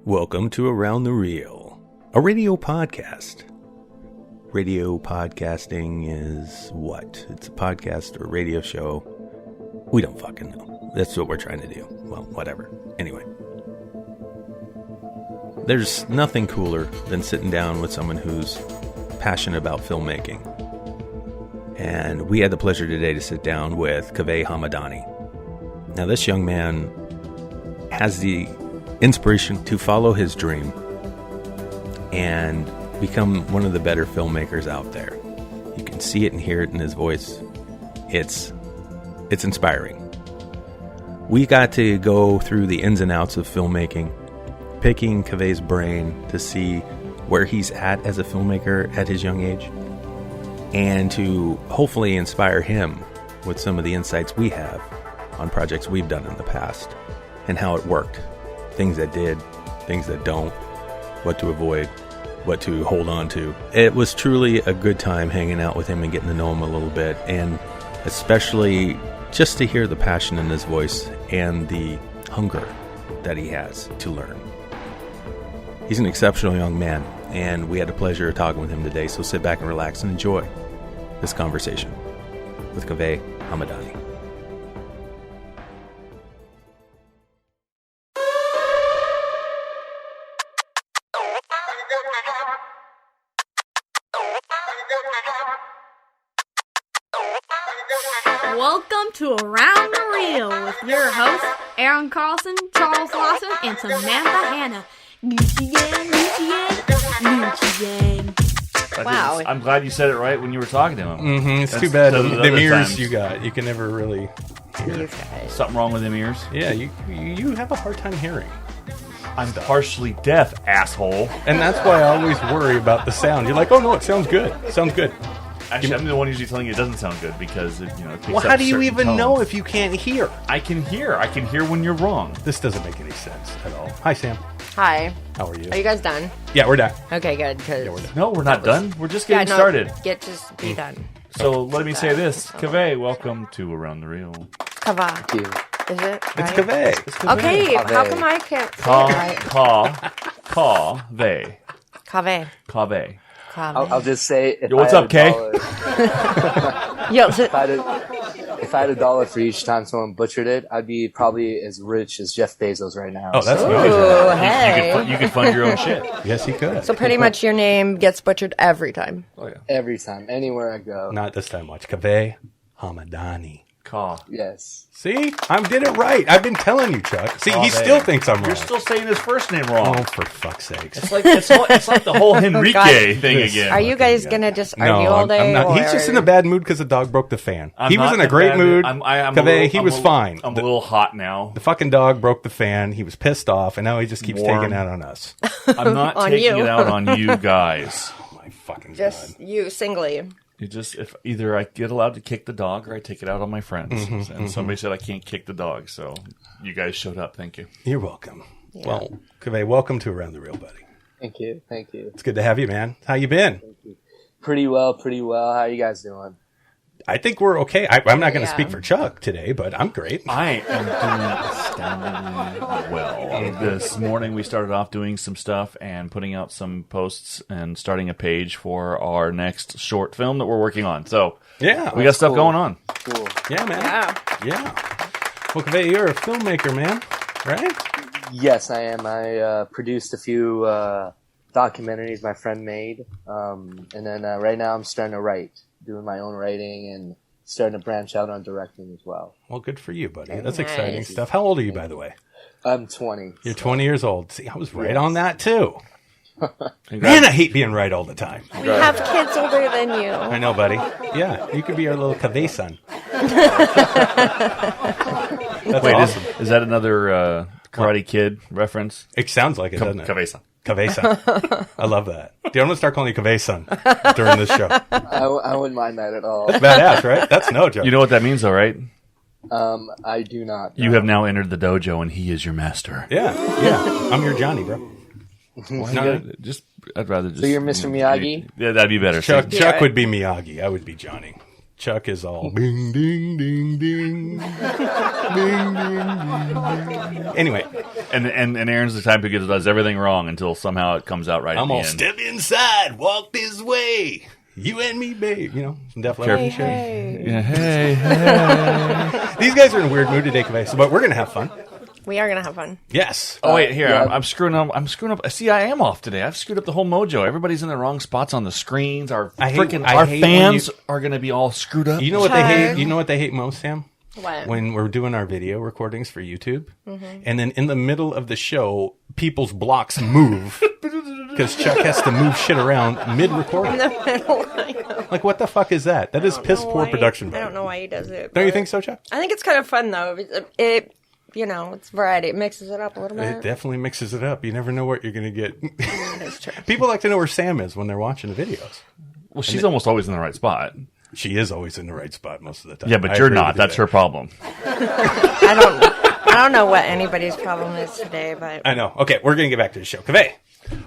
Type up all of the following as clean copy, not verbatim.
Welcome to Around the Reel, a radio podcast. Radio podcasting is what? It's a podcast or radio show. We don't fucking know. That's what we're trying to do. Well, whatever. Anyway. There's nothing cooler than sitting down with someone who's passionate about filmmaking. And we had the pleasure today to sit down with Kaveh Hamedani. Now, this young man has the inspiration to follow his dream and become one of the better filmmakers out there. You can see it and hear it in his voice. It's inspiring. We got to go through the ins and outs of filmmaking, picking Kaveh's brain to see where he's at as a filmmaker at his young age, and to hopefully inspire him with some of the insights we have on projects we've done in the past and how it worked. Things that did, things that don't, what to avoid, what to hold on to. It was truly a good time hanging out with him and getting to know him a little bit, and especially just to hear the passion in his voice and the hunger that he has to learn. He's an exceptional young man, and we had the pleasure of talking with him today, so sit back and relax and enjoy this conversation with Kaveh Hamedani. Welcome to Around the Reel with your hosts, Aaron Carlson, Charles Lawson, and Samantha Hanna. Gucci gang, Gucci gang, Gucci gang. Wow. I'm glad you said it right when you were talking to him. Mm-hmm. It's too bad the ears you got. You can never really hear. Something wrong with them ears? Yeah, you have a hard time hearing. I'm partially deaf, asshole. And that's why I always worry about the sound. You're like, oh no, it sounds good. It sounds good. Actually, I'm the one usually telling you it doesn't sound good because it, it picks well, up how do you certain even tones. know if you can't hear? I can hear. I can hear when you're wrong. This doesn't make any sense at all. Hi, Sam. Hi. How are you? Are you guys done? Yeah, we're done. Okay, good. Yeah, we're done. No, we're not done. We're just getting started. Just be done. So let me say this. Kaveh, welcome to Around the Reel. Kaveh. Thank you. Is it? It's Right? Kaveh. It's Kaveh. Okay, how come I can't say it right? Kaveh. Kaveh. Kaveh. I'll just say, if Yo, what's I up, had Kay? Yo, if I had $1 for each time someone butchered it, I'd be probably as rich as Jeff Bezos right now. Oh, that's Ooh, good. hey. You could fund your own shit. Yes, he could. So pretty much your name gets butchered every time. Oh, yeah. Every time, anywhere I go. Not this time. Watch. Kaveh Hamedani. Ka. Yes. See? I did it right. I've been telling you, Chuck. See, he Kaveh. still thinks I'm wrong. You're still saying his first name wrong. Oh, for fuck's sakes. It's like the whole Henrique thing again. Are you guys gonna just argue all day? I'm not. or- He's just in a bad mood because the dog broke the fan. I'm He was not in a great bad mood. I'm Kaveh, he was fine. I'm a little hot now. The fucking dog broke the fan. He was pissed off, and now he just keeps Warm. taking it out on us. I'm not On taking you. it out on you guys. Oh, my fucking Just God. you singly. You just if either I get allowed to kick the dog or I take it out on my friends. And somebody said I can't kick the dog, so you guys showed up. Thank you. You're welcome. Well, Kaveh, welcome to Around the Reel, buddy. Thank you. Thank you. It's good to have you, man. How you been? Pretty well. How are you guys doing? I think we're okay. I'm not going to Yeah. speak for Chuck today, but I'm great. I am doing astoundingly well. This morning we started off doing some stuff and putting out some posts and starting a page for our next short film that we're working on. So Yeah. we got stuff cool. going on. Cool. Yeah, man. Yeah. Well, Kaveh, you're a filmmaker, man, right? Yes, I am. I produced a few documentaries my friend made, and then right now I'm starting to write, doing my own writing, and starting to branch out on directing as well. Well, good for you, buddy. That's Nice. exciting stuff. How old are you, by the way? I'm 20. You're 20 years old. See, I was right on that, too. Man, Congrats. I hate being right all the time. We have kids older than you. I know, buddy. Yeah, you could be our little Kaveh son. That's Wait, awesome. is that another Karate Kid reference? It sounds like it, doesn't it? Kaveh-san. Kaveh son. I love that. Dude, I'm going to start calling you Kaveh son during this show. I wouldn't mind that at all. Badass, right? That's no joke. You know what that means, though, right? I do not. You have now entered the dojo, and he is your master. Yeah. I'm your Johnny, bro. No, I'd rather just. So you're Mr. Miyagi? Yeah, that'd be better. Chuck Yeah. would be Miyagi. I would be Johnny. Chuck is all ding, ding, ding, ding. Ding, ding, ding, ding. Anyway, And Aaron's the type who does everything wrong until somehow it comes out right. I'm at the all end. step inside, walk this way. You and me, babe. You know, some Def Leppard shit. Yeah, hey. These guys are in a weird mood today, Kaveh, but we're gonna have fun. We are gonna have fun. Yes. Oh wait, here yeah. I'm screwing up. See, I am off today. I've screwed up the whole mojo. Everybody's in the wrong spots on the screens. Our I hate our when fans are going to be all screwed up. You know what they hate? You know what they hate most, Sam? What? When we're doing our video recordings for YouTube, and then in the middle of the show, people's blocks move because Chuck has to move shit around mid-recording. In the middle. I know. Like, what the fuck is that? That is piss poor production. I don't know why he does it. Don't you but think so, Chuck? I think it's kind of fun though. It you know, it's variety. It mixes it up a little It bit. definitely mixes it up. You never know what you're going to get. That's true. People like to know where Sam is when they're watching the videos. Well, she's almost always in the right spot. She is always in the right spot most of the time. Yeah, but I you're agree not. with you That's there. her problem. I don't know what anybody's problem is today, but I know. Okay, we're going to get back to the show. Kaveh.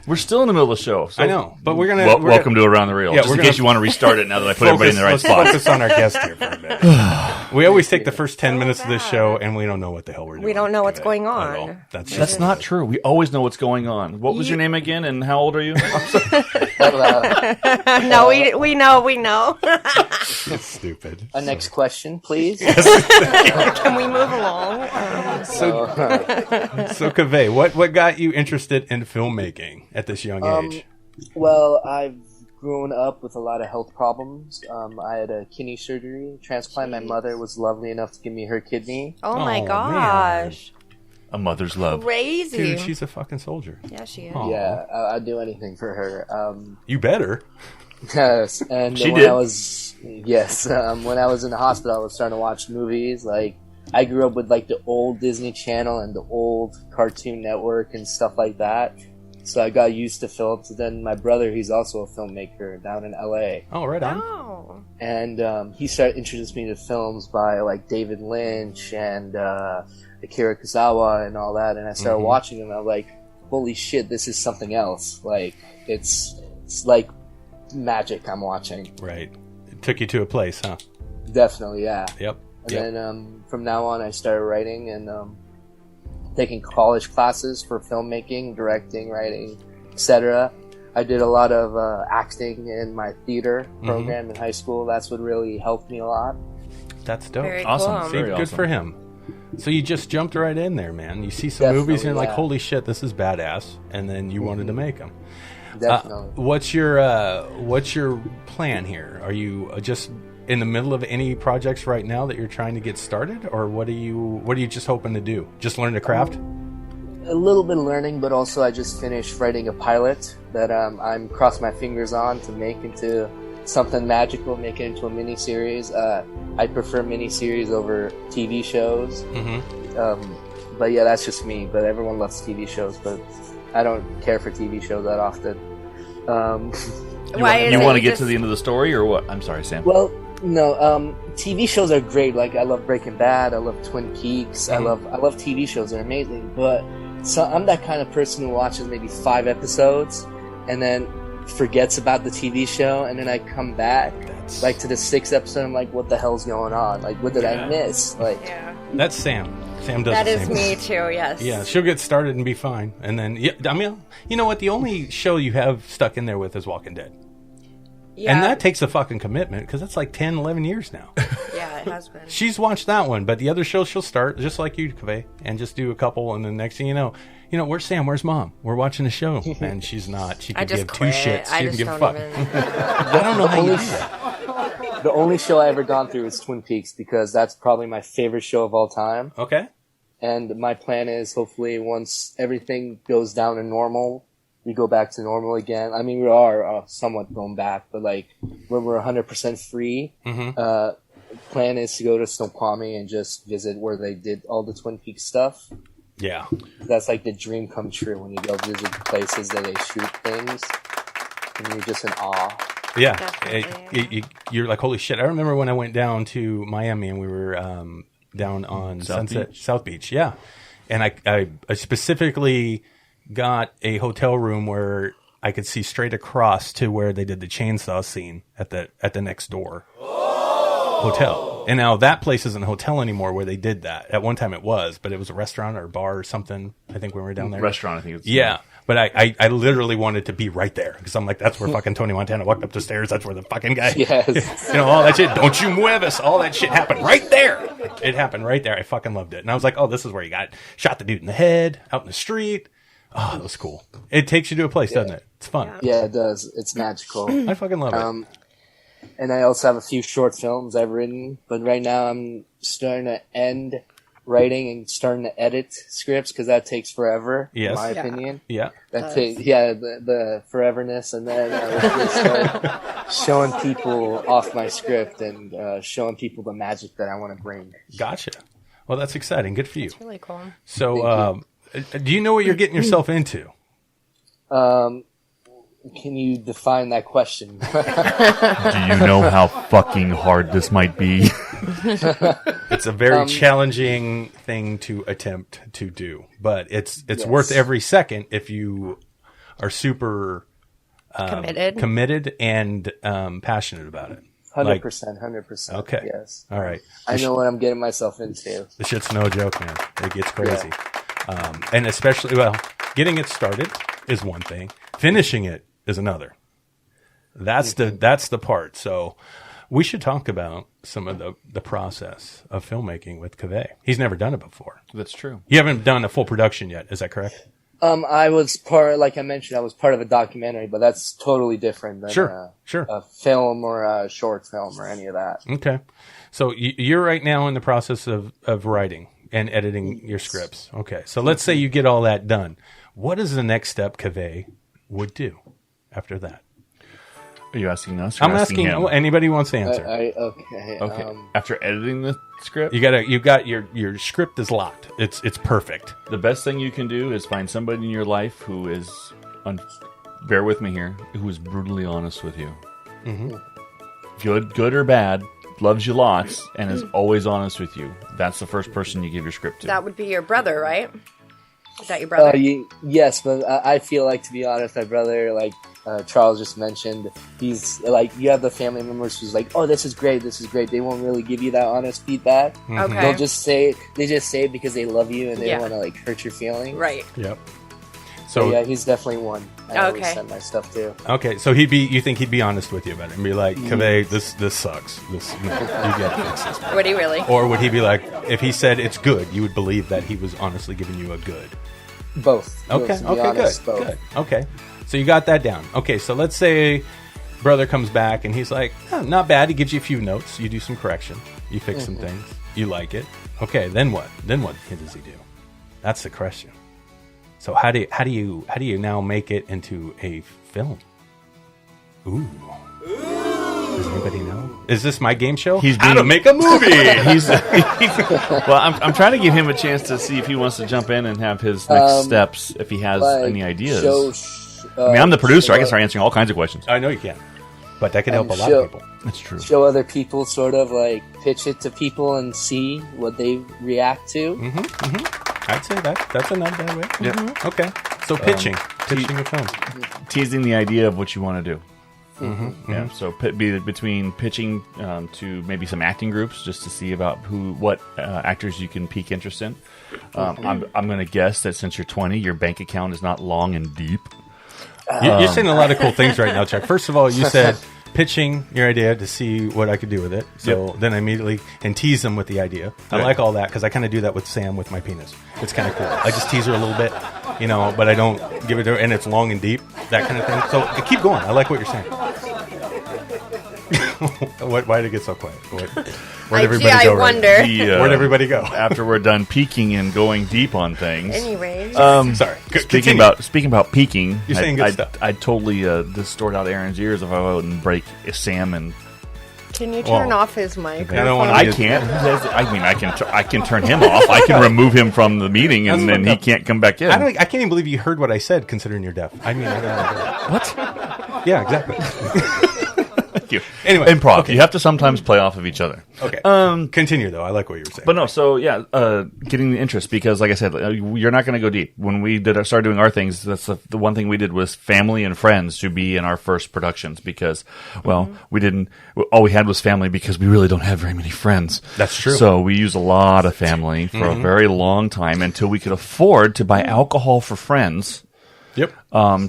We're still in the middle of the show. So I know, but we're going to... welcome to Around the Reel. Yeah, just we're in gonna case you want to restart it now that I put everybody in the right let's spot. focus on our guest here for a minute. We always take the first 10 minutes of this show, and we don't know what the hell we're doing. we don't know what's Kaveh, going at all. on. That's That's just... not true. We always know what's going on. What was your name again, and how old are you? No, we know. It's stupid. Next question, please. Can we move along? So, Kaveh, what got you interested in filmmaking at this young age? Well, I've grown up with a lot of health problems. I had a kidney surgery, transplant. My mother was lovely enough to give me her kidney. Oh my Oh, gosh. A mother's love. Crazy. Dude, she's a fucking soldier. Yeah, she is. Aw. Yeah, I'd do anything for her. You better. Yes, and She when did. I was when I was in the hospital, I was starting to watch movies. Like I grew up with like the old Disney Channel and the old Cartoon Network and stuff like that. So I got used to films. Then my brother, he's also a filmmaker down in LA, Oh, right on. Oh. and he started introducing me to films by like David Lynch and Akira Kurosawa and all that. And I started watching them. And I was like, "Holy shit, this is something else! Like it's like magic I'm watching." Right. It took you to a place, huh? Definitely, yeah. Yep. And Yep. then from now on, I started writing and taking college classes for filmmaking, directing, writing, etc. I did a lot of acting in my theater program in high school. That's what really helped me a lot. That's dope. Very Awesome. cool. See, Very good awesome. for him. So you just jumped right in there, man. You see some Definitely, movies and you're like, yeah. holy shit, this is badass. And then you wanted to make them. Definitely. What's your plan here? Are you just in the middle of any projects right now that you're trying to get started, or what are you just hoping to do? Just learn the craft? A little bit of learning, but also I just finished writing a pilot that I'm crossing my fingers on to make into something magical, make it into a miniseries. I prefer miniseries over TV shows. But yeah, that's just me. But everyone loves TV shows, but I don't care for TV shows that often. Why is You it want to get just- to the end of the story, or what? I'm sorry, Sam. Well, no, TV shows are great. Like I love Breaking Bad, I love Twin Peaks, I love TV shows. They're amazing. But so I'm that kind of person who watches maybe 5 episodes and then forgets about the TV show, and then I come back like to the 6th episode. I'm like, what the hell's going on? Like, what did I miss? Like, Yeah. That's Sam. Sam does That the is same me too, yes. Yeah, she'll get started and be fine. And then, yeah, I mean, you know what? The only show you have stuck in there with is Walking Dead. Yeah. And that takes a fucking commitment because that's like 10, 11 years now. Yeah, it has been. She's watched that one, but the other shows she'll start, just like you, Kaveh, and just do a couple, and then next thing you know, where's Sam? Where's Mom? We're watching the show. And she's not. She I could just give quit. two shits. She I didn't just give a don't fuck. even. I don't know how you do that. the only show I ever gone through is Twin Peaks because that's probably my favorite show of all time. Okay. And my plan is hopefully once everything goes down to normal, we go back to normal again. I mean, we are somewhat going back, but like when we're 100% free, plan is to go to Snoqualmie and just visit where they did all the Twin Peaks stuff. Yeah. That's like the dream come true when you go visit places that they shoot things, and you're just in awe. Yeah. Definitely. You're like, holy shit. I remember when I went down to Miami and we were down on South Beach. Yeah. And I specifically got a hotel room where I could see straight across to where they did the chainsaw scene at the next door hotel. And now that place isn't a hotel anymore where they did that. At one time it was, but it was a restaurant or a bar or something, I think, when we were down there. Restaurant, I think it's. Yeah. But I literally wanted to be right there because I'm like, that's where fucking Tony Montana walked up the stairs. That's where the fucking guy, Yes. all that shit. Don't you muevas. All that shit happened right there. It happened right there. I fucking loved it. And I was like, oh, this is where you got shot the dude in the head out in the street. Oh, that was cool. It takes you to a place, doesn't it? It's fun. Yeah, it does. It's magical. I fucking love it. And I also have a few short films I've written, but right now I'm starting to end writing and starting to edit scripts because that takes forever, Yes. in my Yeah. opinion. Yeah. That takes, the foreverness, and then I was gonna start showing people off my script and showing people the magic that I want to bring. Gotcha. Well, that's exciting. Good for you. Really cool. So, do you know what you're getting yourself into? Can you define that question? Do you know how fucking hard this might be? It's a very challenging thing to attempt to do, but it's Yes. worth every second if you are super committed and passionate about it. 100%, 100%. Okay. Yes. All right. I know what I'm getting myself into. The shit's no joke, man. It gets crazy. And especially, getting it started is one thing. Finishing it is another. That's the part. So we should talk about some of the process of filmmaking with Kaveh. He's never done it before. That's true. You haven't done a full production yet. Is that correct? I was like I mentioned, I was part of a documentary, but that's totally different than Sure. a film or a short film or any of that. Okay. So you're right now in the process of writing and editing your scripts. Okay. So let's say you get all that done. What is the next step Kaveh would do after that? Are you asking us? Or I'm asking him? anybody who wants to answer. Okay. Okay. After editing the script, You got your script is locked. It's perfect. the best thing you can do is find somebody in your life who is, bear with me here, who is brutally honest with you. Mm-hmm. Good or bad, loves you lots, and is always honest with you. That's the first person you give your script to. That would be your brother, right? Is that your brother? Yes, but I feel like, to be honest, my brother, like Charles just mentioned, he's like, you have the family members who's like, oh, this is great. They won't really give you that honest feedback. Okay. They'll just say it because they love you and they Yeah. don't want to like hurt your feelings. Right. Yep. So So yeah, he's definitely one I always Okay. send my stuff to. okay, so you think he'd be honest with you about it and be like, Kaveh, this sucks. You gotta fix this. Would he really? Or would he be like, if he said it's good, you would believe that he was honestly giving you a good? Both. Okay, To be honest, good, both. good. Okay, so you got that down. Okay, so let's say brother comes back and he's like, oh, not bad. He gives you a few notes. You do some correction. You fix some things. You like it. Okay, then what? Then what does he do? That's the question. So how do you now make it into a film? Ooh. Does anybody know? Is this my game show? He's How to being- make a movie. Well, I'm trying to give him a chance to see if he wants to jump in and have his next steps, if he has Like, any ideas. I I'm the producer. I can start answering all kinds of questions. I know you can, but that could help a lot show- of people. That's true. show other people, sort of like pitch it to people and see what they react to. I'd say that's not a bad way. Yeah. Okay. So pitching a film. Teasing the idea of what you want to do. Yeah. So between pitching to maybe some acting groups, just to see about what actors you can pique interest in. I'm going to guess that since you're 20, your bank account is not long and deep. You're saying a lot of cool things right now, Chuck. First of all, you said pitching your idea to see what I could do with it. So then I immediately and tease them with the idea. I Right. like all that because I kind of do that with Sam with my penis. It's kind of cool. I just tease her a little bit, but I don't give it to her, and it's long and deep, that kind of thing. So keep going. I like what you're saying. Why did it get so quiet? Where'd everybody I go? wonder. Where'd everybody go? After we're done peeking and going deep on things. Anyways. Sorry. Speaking about peeking, You're saying good stuff. I'd totally distort out Aaron's ears if I wouldn't break Sam and. Can you turn Well, off his mic? I don't wanna- I can't. I mean, I can turn him off. I can remove him from the meeting, and then he can't come back in. I can't even believe you heard what I said, considering you're deaf. I mean, I don't know. What? Yeah, exactly. Thank you. Anyway, improv. okay. You have to sometimes play off of each other. Okay. Continue though. I like what you were saying. But no, so yeah, getting the interest because, like I said, you're not going to go deep. When we started doing our things, that's the one thing we did was family and friends to be in our first productions because, well, we didn't. All we had was family because we really don't have very many friends. That's true. So we used a lot of family for a very long time until we could afford to buy alcohol for friends. Yep.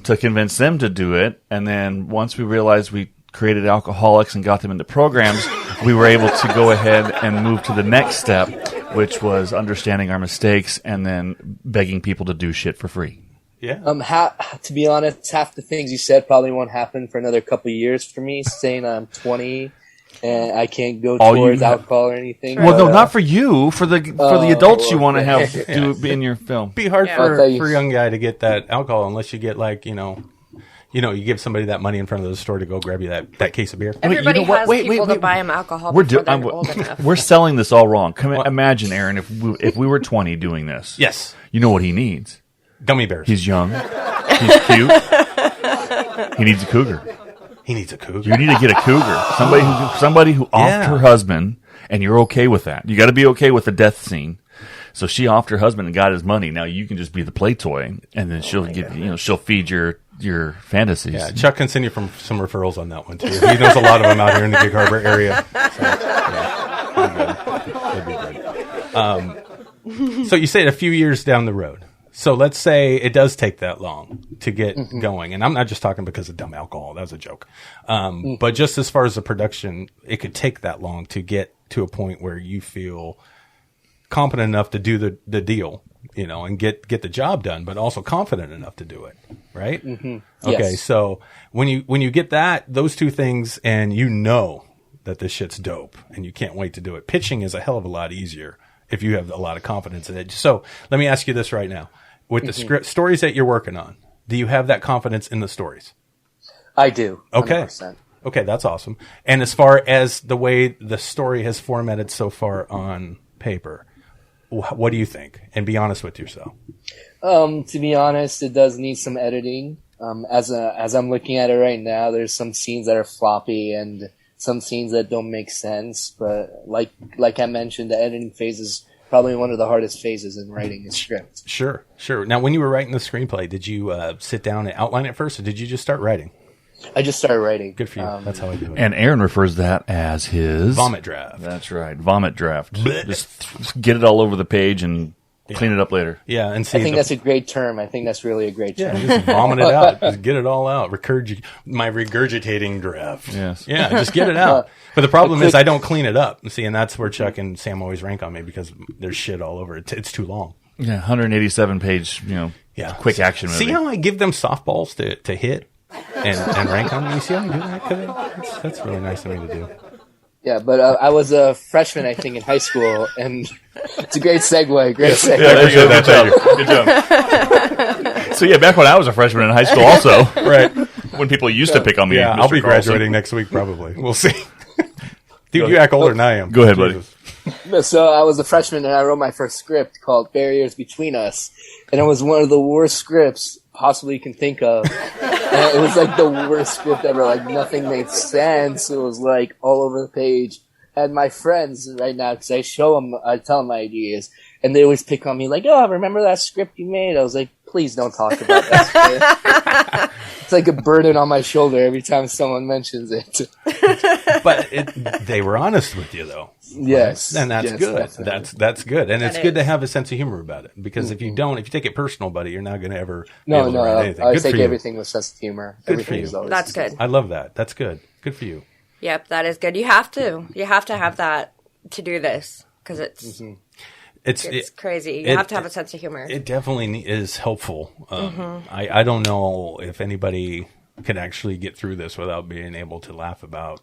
To convince them to do it, and then once we realized we created alcoholics and got them into programs, we were able to go ahead and move to the next step, which was understanding our mistakes and then begging people to do shit for free. Yeah. To be honest, half the things you said probably won't happen for another couple of years for me. Saying I'm 20 and I can't go towards alcohol or anything. Well, no, not for you. For the adults you want to have do in your film. Be hard for a young guy to get that alcohol unless you get like you give somebody that money in front of the store to go grab you that case of beer. Everybody has people to buy them alcohol before they're old enough. We're selling this all wrong. Imagine, Aaron, if we were 20 doing this. Yes. You know what he needs? Gummy bears. He's young. He's cute. He needs a cougar. He needs a cougar. You need to get a cougar. Somebody who offed her husband, and you're okay with that. You got to be okay with the death scene. So she offed her husband and got his money. Now you can just be the play toy, and then she'll she'll feed your fantasies. Yeah, Chuck can send you some referrals on that one too. He knows a lot of them out here in the Gig Harbor area. So, that'd be good. So you said a few years down the road. So let's say it does take that long to get going. And I'm not just talking because of dumb alcohol. That was a joke. But just as far as the production, it could take that long to get to a point where you feel competent enough to do the deal, and get the job done, but also confident enough to do it. Right? Mm-hmm. Okay. Yes. So when you get those two things and that this shit's dope and you can't wait to do it, pitching is a hell of a lot easier if you have a lot of confidence in it. So let me ask you this right now. With the script stories that you're working on, do you have that confidence in the stories? I do. 100%. Okay. Okay, that's awesome. And as far as the way the story has formatted so far on paper, what do you think? And be honest with yourself. To be honest, it does need some editing. As I'm looking at it right now, there's some scenes that are floppy and some scenes that don't make sense. But like I mentioned, the editing phase is probably one of the hardest phases in writing a script. Sure. Now, when you were writing the screenplay, did you sit down and outline it first, or did you just start writing? I just started writing. Good for you. That's how I do it. And Aaron refers that as his vomit draft. That's right, vomit draft. Just get it all over the page and clean it up later. Yeah, and I think that's a great term. I think that's really a great term. Yeah, just vomit it out. Just get it all out. My regurgitating draft. Yes. Yeah, just get it out. But the problem is I don't clean it up. See, and that's where Chuck and Sam always rank on me because there's shit all over it. It's too long. Yeah, 187 page, quick action movie. See how I give them softballs to hit and rank on me? You see how I do that, Kaveh? That's really nice of me to do. Yeah, but I was a freshman, I think, in high school, and it's a great segue. Good job. So, back when I was a freshman in high school also. Right. When people used to pick on me. Yeah, I'll be graduating next week, probably. We'll see. Dude, you act older than I am. Go ahead, buddy. So I was a freshman, and I wrote my first script called Barriers Between Us, and it was one of the worst scripts possibly you can think of. And it was like the worst script ever. Like nothing made sense. It was like all over the page. And my friends right now, because I tell them my ideas, and they always pick on me like, "Oh, remember that script you made?" I was like, "Please don't talk about that script." It's like a burden on my shoulder every time someone mentions it. But they were honest with you, though. Yes, and that's good. Definitely. That's good, and it's good to have a sense of humor about it. Because if you take it personal, buddy, you're not going to ever be able to write anything. I take everything with sense of humor. Good for you. That's good. I love that. That's good. Good for you. Yep, that is good. You have to have that to do this because it's crazy. You have to have a sense of humor. It definitely is helpful. I don't know if anybody can actually get through this without being able to laugh about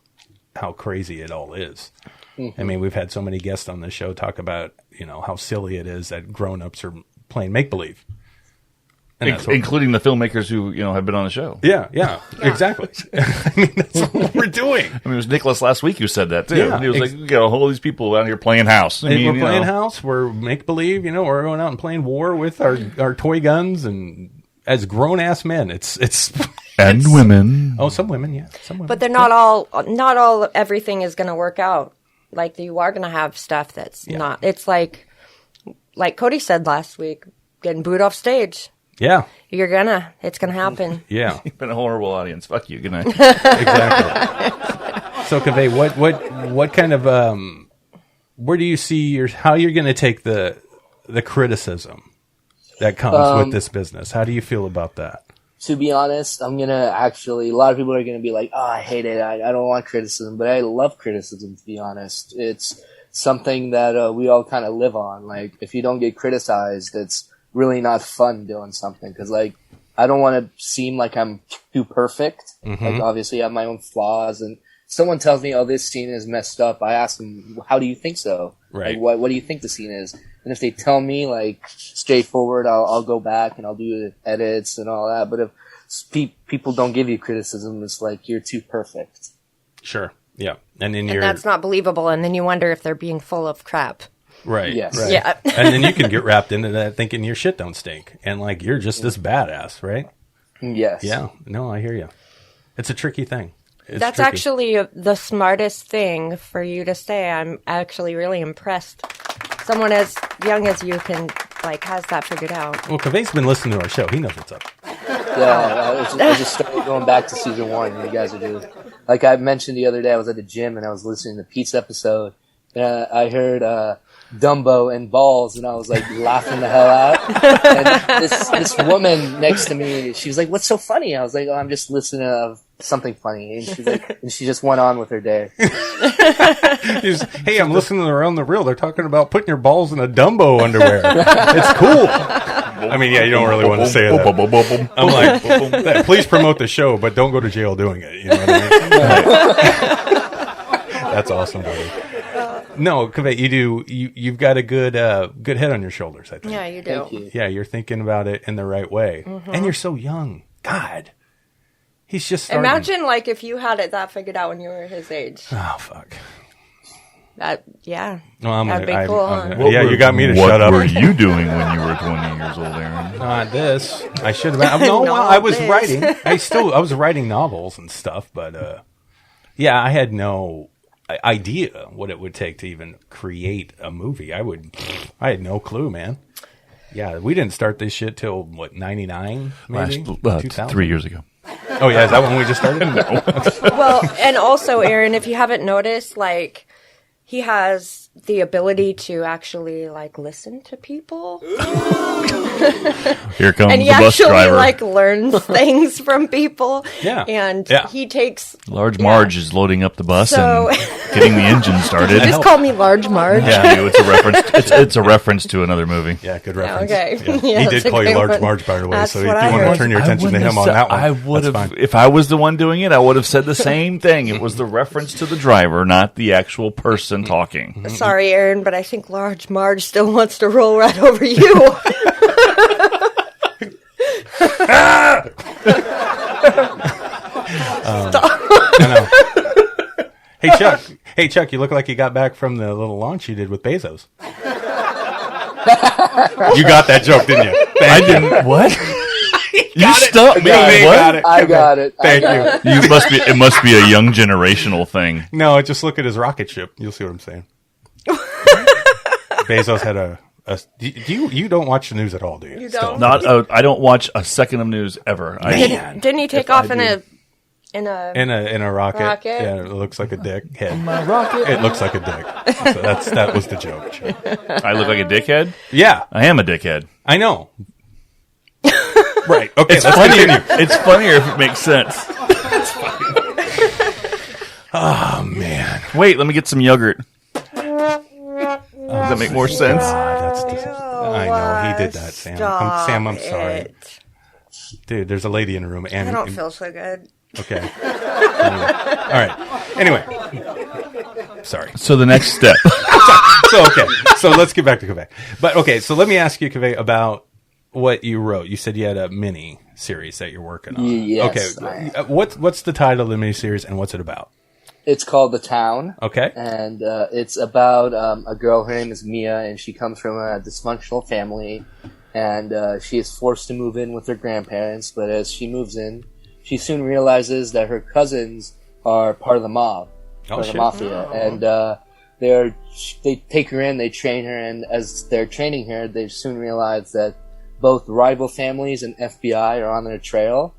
how crazy it all is. I mean, we've had so many guests on the show talk about, how silly it is that grown-ups are playing make-believe. Including the filmmakers who, have been on the show. Yeah, exactly. I mean, that's what we're doing. I mean, it was Nicholas last week who said that, too. Yeah, he was like, we got all these people out here playing house. We're playing house. We're make-believe, we're going out and playing war with our toy guns and as grown-ass men. It's And women. Oh, some women, yeah. Some women. But they're not all, everything is going to work out. Like, you are going to have stuff that's not. It's like Cody said last week, getting booed off stage. Yeah. It's going to happen. Yeah. You've been a horrible audience. Fuck you. Good night. Exactly. So, Kaveh, what kind of, where do you see how you're going to take the criticism that comes with this business? How do you feel about that? To be honest, I'm going to actually, a lot of people are going to be like, oh, I hate it. I don't want criticism, but I love criticism, to be honest. It's something that we all kind of live on. Like, if you don't get criticized, it's really not fun doing something. Because, like, I don't want to seem like I'm too perfect. Mm-hmm. Like, obviously, I have my own flaws. And someone tells me, oh, this scene is messed up. I ask them, how do you think so? Right. Like, what do you think the scene is? And if they tell me, like, straightforward, I'll go back and I'll do edits and all that. But if people don't give you criticism, it's like, you're too perfect. Sure. Yeah. And that's not believable. And then you wonder if they're being full of crap. Right. Yes. Right. Yeah. And then you can get wrapped into that thinking your shit don't stink. And, like, you're just this badass, right? Yes. Yeah. No, I hear you. It's a tricky thing. That's tricky. actually the smartest thing for you to say. I'm actually really impressed. Someone as young as you has that figured out. Well, Kaveh's been listening to our show. He knows what's up. Yeah, I just started going back to season 1, and you guys are doing. Like I mentioned the other day, I was at the gym and I was listening to Pete's episode, and I heard Dumbo and balls, and I was like laughing the hell out. And this woman next to me, she was like, "What's so funny?" I was like, "Oh, I'm just listening to something funny." And she's like, and she just went on with her day. Hey, I'm listening to Around the Reel. They're talking about putting your balls in a Dumbo underwear. It's cool. I mean, yeah, you don't really want to say that. I'm like, please promote the show, but don't go to jail doing it. You know what I mean? That's awesome, buddy. No, Kaveh, you've got a good head on your shoulders, I think. Yeah, you do. Thank you. Yeah, you're thinking about it in the right way. Mm-hmm. And you're so young. God. He's just starting. Imagine, if you had it that figured out when you were his age. Oh, fuck. Yeah. Well, that'd be cool, huh? You got me to shut up. What were you doing when you were 20 years old, Aaron? Not this. I should have. No, I was writing. I was writing novels and stuff, but yeah, I had no idea what it would take to even create a movie. I had no clue, man. Yeah, we didn't start this shit till 99, maybe 2000? 3 years ago. Oh yeah, is that when we just started? No. Well, and also, Aaron, if you haven't noticed, he has the ability to actually listen to people. Here comes and he the bus driver. actually learns things from people. Yeah. And he takes Large Marge is loading up the bus So- and getting the engine started. You just call me Large Marge. Yeah, it's a reference. It's a reference to another movie. Yeah, good reference. Okay. Yeah. Yeah, He that's did a call you good Large one. Marge, by the way. That's So if you what I want heard. to turn your attention to him on that one, I would that's have, fine. if I was the one doing it, I would have said the same thing. It was the reference to the driver, not the actual person talking. Sorry, Aaron, but I think Large Marge still wants to roll right over you. I know. Hey Chuck, you look like you got back from the little launch you did with Bezos. You got that joke, didn't you? I didn't. What? You stumped me. What? I got it. Thank you. You must be. It must be a young generational thing. No, just look at his rocket ship. You'll see what I'm saying. Bezos had a you don't watch the news at all, do you? You don't? I don't watch a second of news ever. Didn't he take off in a In a rocket. Rocket? Yeah, it looks like a dick head. My rocket. It looks like a dick. So that was the joke. I look like a dickhead. Yeah, I am a dickhead. I know. Right. Okay. It's let's funnier. continue. It's funnier if it makes sense. Oh man. Wait, let me get some yogurt. Does that make more sense? I know he did that, Sam. Sam, I'm sorry, it. dude. There's a lady in the room, and I don't feel so good. Okay. All right. Anyway, sorry. So the next step. So let's get back to Kaveh. But okay, so let me ask you, Kaveh, about what you wrote. You said you had a mini series that you're working on. Yes. Okay. What's the title of the mini series and what's it about? It's called The Town. Okay. And it's about a girl. Her name is Mia, and she comes from a dysfunctional family. And she is forced to move in with her grandparents. But as she moves in, she soon realizes that her cousins are part of the mob, part of the mafia, and they take her in, they train her, and as they're training her, they soon realize that both rival families and FBI are on their trail.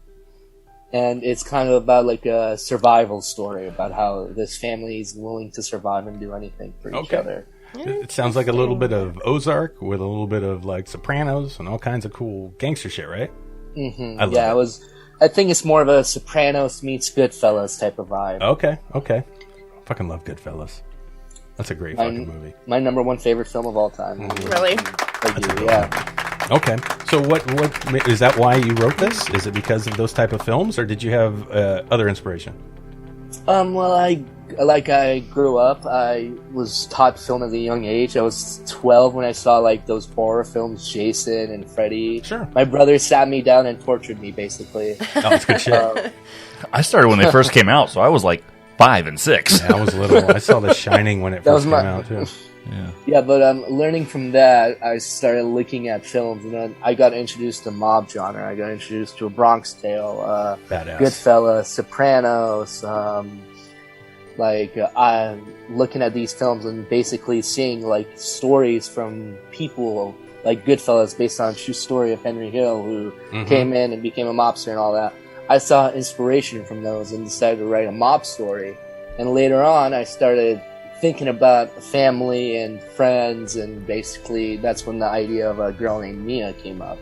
And it's kind of about like a survival story about how this family is willing to survive and do anything for each other. It sounds like a little bit of Ozark with a little bit of like Sopranos and all kinds of cool gangster shit, right? Mm-hmm. I think it's more of a Sopranos meets Goodfellas type of vibe. Okay. Fucking love Goodfellas. That's a great fucking movie. My number one favorite film of all time. Really? Okay. So what is that why you wrote this? Is it because of those type of films, or did you have other inspiration? Well, I grew up. I was taught film at a young age. I was 12 when I saw like those horror films, Jason and Freddy. Sure. My brother sat me down and tortured me, basically. Oh, that's good shit. I started when they first came out, so I was like 5 and 6. Yeah, I was little. I saw The Shining when it first came out too. Yeah, but learning from that, I started looking at films, and then I got introduced to mob genre. I got introduced to A Bronx Tale, Goodfellas, Sopranos. I'm looking at these films and basically seeing like stories from people, like Goodfellas, based on a true story of Henry Hill, who came in and became a mobster and all that. I saw inspiration from those and decided to write a mob story. And later on, I started thinking about family and friends, and basically that's when the idea of a girl named Mia came up.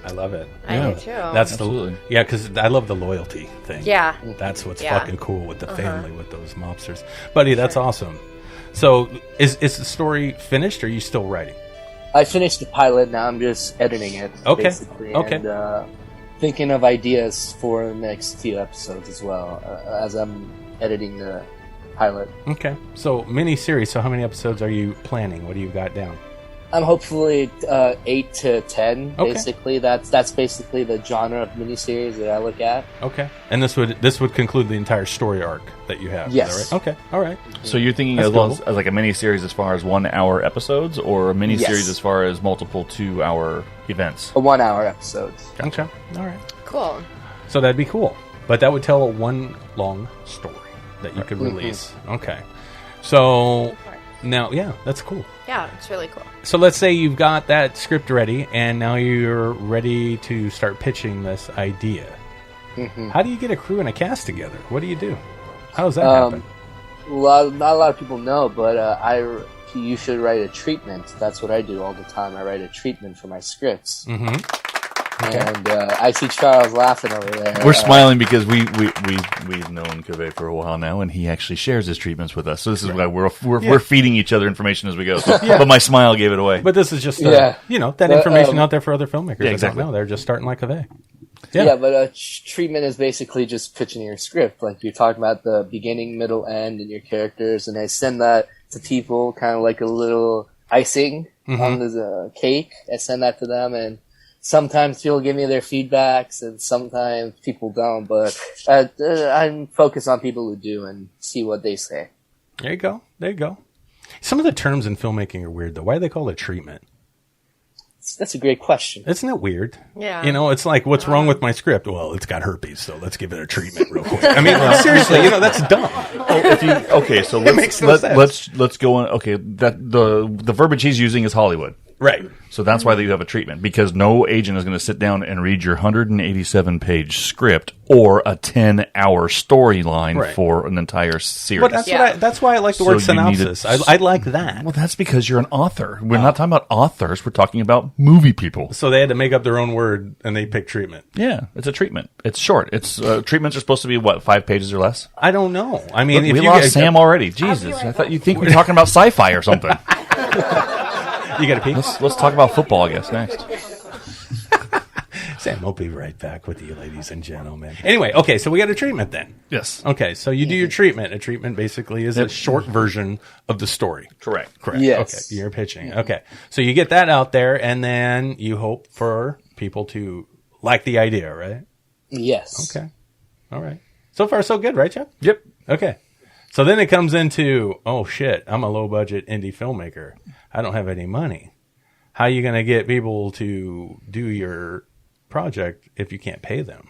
I love it. I do too. That's Absolutely. because I love the loyalty thing. Yeah. That's what's fucking cool with the family, with those mobsters. Buddy, that's awesome. So is the story finished, or are you still writing? I finished the pilot, now I'm just editing it, basically. And thinking of ideas for the next few episodes as well, as I'm editing the pilot. Okay. So mini-series, so how many episodes are you planning? What do you got down? I'm hopefully 8 to 10, basically. That's basically the genre of miniseries that I look at. Okay. And this would conclude the entire story arc that you have. Yes. Is that right? Okay. All right. So you're thinking as like a mini-series as far as 1 hour episodes, or a mini-series as far as multiple 2-hour events? A 1 hour episode. Gotcha. All right. Cool. So that'd be cool. But that would tell one long story that you could release. Okay. So now, that's cool. Yeah, it's really cool. So let's say you've got that script ready, and now you're ready to start pitching this idea. How do you get a crew and a cast together? What do you do? How does that happen? Well, not a lot of people know, but you should write a treatment. That's what I do all the time. I write a treatment for my scripts. And I see Charles laughing over there. We're smiling because we've known Kaveh for a while now, and he actually shares his treatments with us. So this is why we're feeding each other information as we go. So, but my smile gave it away. But this is just that information out there for other filmmakers. Yeah, exactly. They're just starting like Kaveh. Yeah, but treatment is basically just pitching your script. Like you're talking about the beginning, middle, end, and your characters, and I send that to people, kind of like a little icing on the cake. I send that to them, and sometimes people give me their feedbacks, and sometimes people don't. But I'm focused on people who do and see what they say. There you go. Some of the terms in filmmaking are weird, though. Why do they call it treatment? That's a great question. Isn't it weird? Yeah. It's like, what's wrong with my script? Well, it's got herpes, so let's give it a treatment real quick. I mean, seriously, that's dumb. So let's go on. Okay, that the verbiage he's using is Hollywood. Right. So that's why you have a treatment, because no agent is going to sit down and read your 187-page script or a 10-hour storyline for an entire series. But that's why I like the word synopsis. I like that. Well, that's because you're an author. We're not talking about authors. We're talking about movie people. So they had to make up their own word, and they picked treatment. Yeah, it's a treatment. It's short. It's treatments are supposed to be, 5 pages or less? I don't know. I mean, we lost Sam already. Jesus. I thought you think we're talking about sci-fi or something. You got to pee? Let's talk about football, I guess, next. Sam will be right back with you, ladies and gentlemen. Anyway, okay, so we got a treatment then. Yes. Okay, so you do your treatment. A treatment basically is a short version of the story. Correct. Yes. Okay, you're pitching. Okay, so you get that out there, and then you hope for people to like the idea, right? Yes. Okay. All right. So far, so good, right, Chuck? Yep. Okay. So then it comes into, oh, shit, I'm a low-budget indie filmmaker. I don't have any money. How are you going to get people to do your project if you can't pay them?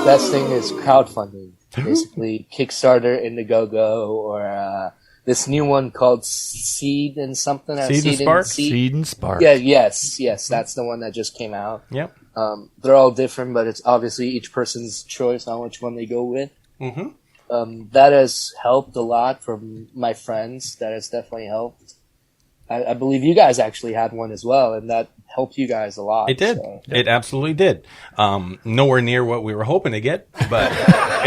best thing is crowdfunding. Basically, Kickstarter, Indiegogo, or this new one called Seed and something. Seed and Spark? Seed and Spark. Yeah, yes, that's the one that just came out. Yep. They're all different, but it's obviously each person's choice on which one they go with. Mm-hmm. That has helped a lot from my friends. That has definitely helped. I believe you guys actually had one as well, and that helped you guys a lot. It did. So. It absolutely did. Nowhere near what we were hoping to get, but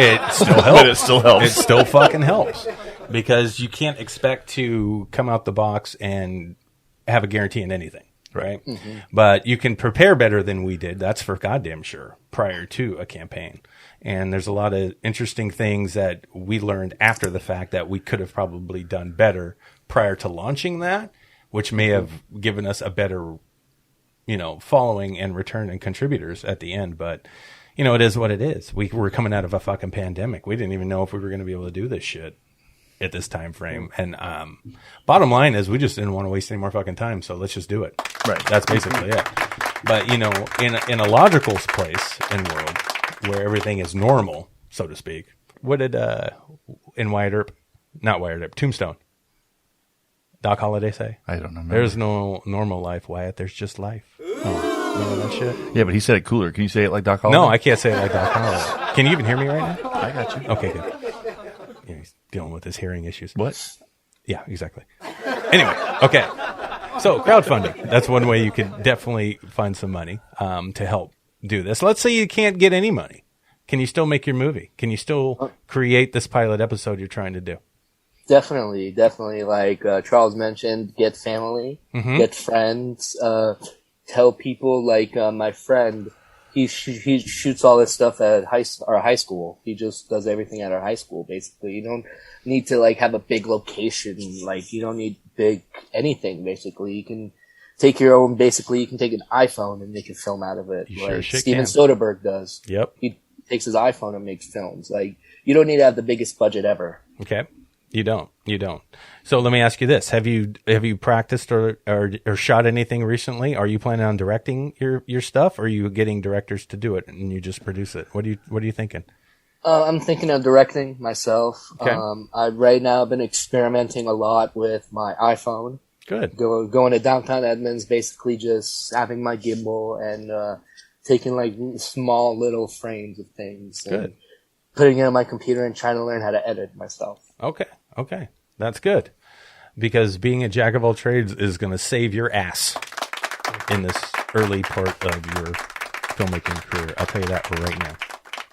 it still helps. But it still helps. It still fucking helps. Because you can't expect to come out the box and have a guarantee in anything, right? Mm-hmm. But you can prepare better than we did. That's for goddamn sure, prior to a campaign. And there's a lot of interesting things that we learned after the fact that we could have probably done better prior to launching that, which may have given us a better, following and return and contributors at the end. But, it is what it is. We were coming out of a fucking pandemic. We didn't even know if we were going to be able to do this shit at this time frame. And bottom line is we just didn't want to waste any more fucking time, so let's just do it. Right. That's basically it. But, in a logical place and world where everything is normal, so to speak, what did Tombstone, Doc Holliday say? I don't know. There's no normal life, Wyatt. There's just life. Oh, you know that shit? Yeah, but he said it cooler. Can you say it like Doc Holliday? No, I can't say it like Doc Holliday. Can you even hear me right now? I got you. Okay, good. Yeah, he's dealing with his hearing issues. What? Yeah, exactly. Anyway, okay. So crowdfunding. That's one way you could definitely find some money to help do this. Let's say you can't get any money. Can you still make your movie? Can you still create this pilot episode you're trying to do? Definitely. Like Charles mentioned, get family, get friends, tell people. Like my friend, he shoots all this stuff at our high school. He just does everything at our high school. Basically, you don't need to have a big location. Like you don't need big anything. Basically, you can take your own. Basically, you can take an iPhone and make a film out of it. Sure Steven can. Soderbergh does. Yep. He takes his iPhone and makes films. Like you don't need to have the biggest budget ever. Okay. You don't. So let me ask you this: Have you practiced or shot anything recently? Are you planning on directing your stuff, or are you getting directors to do it and you just produce it? What are you thinking? I'm thinking of directing myself. Okay. I've right now been experimenting a lot with my iPhone. Good. Going to downtown Edmonds, basically just having my gimbal and taking small little frames of things. Good. And putting it on my computer and trying to learn how to edit myself. Okay. That's good. Because being a jack of all trades is going to save your ass in this early part of your filmmaking career. I'll tell you that right now.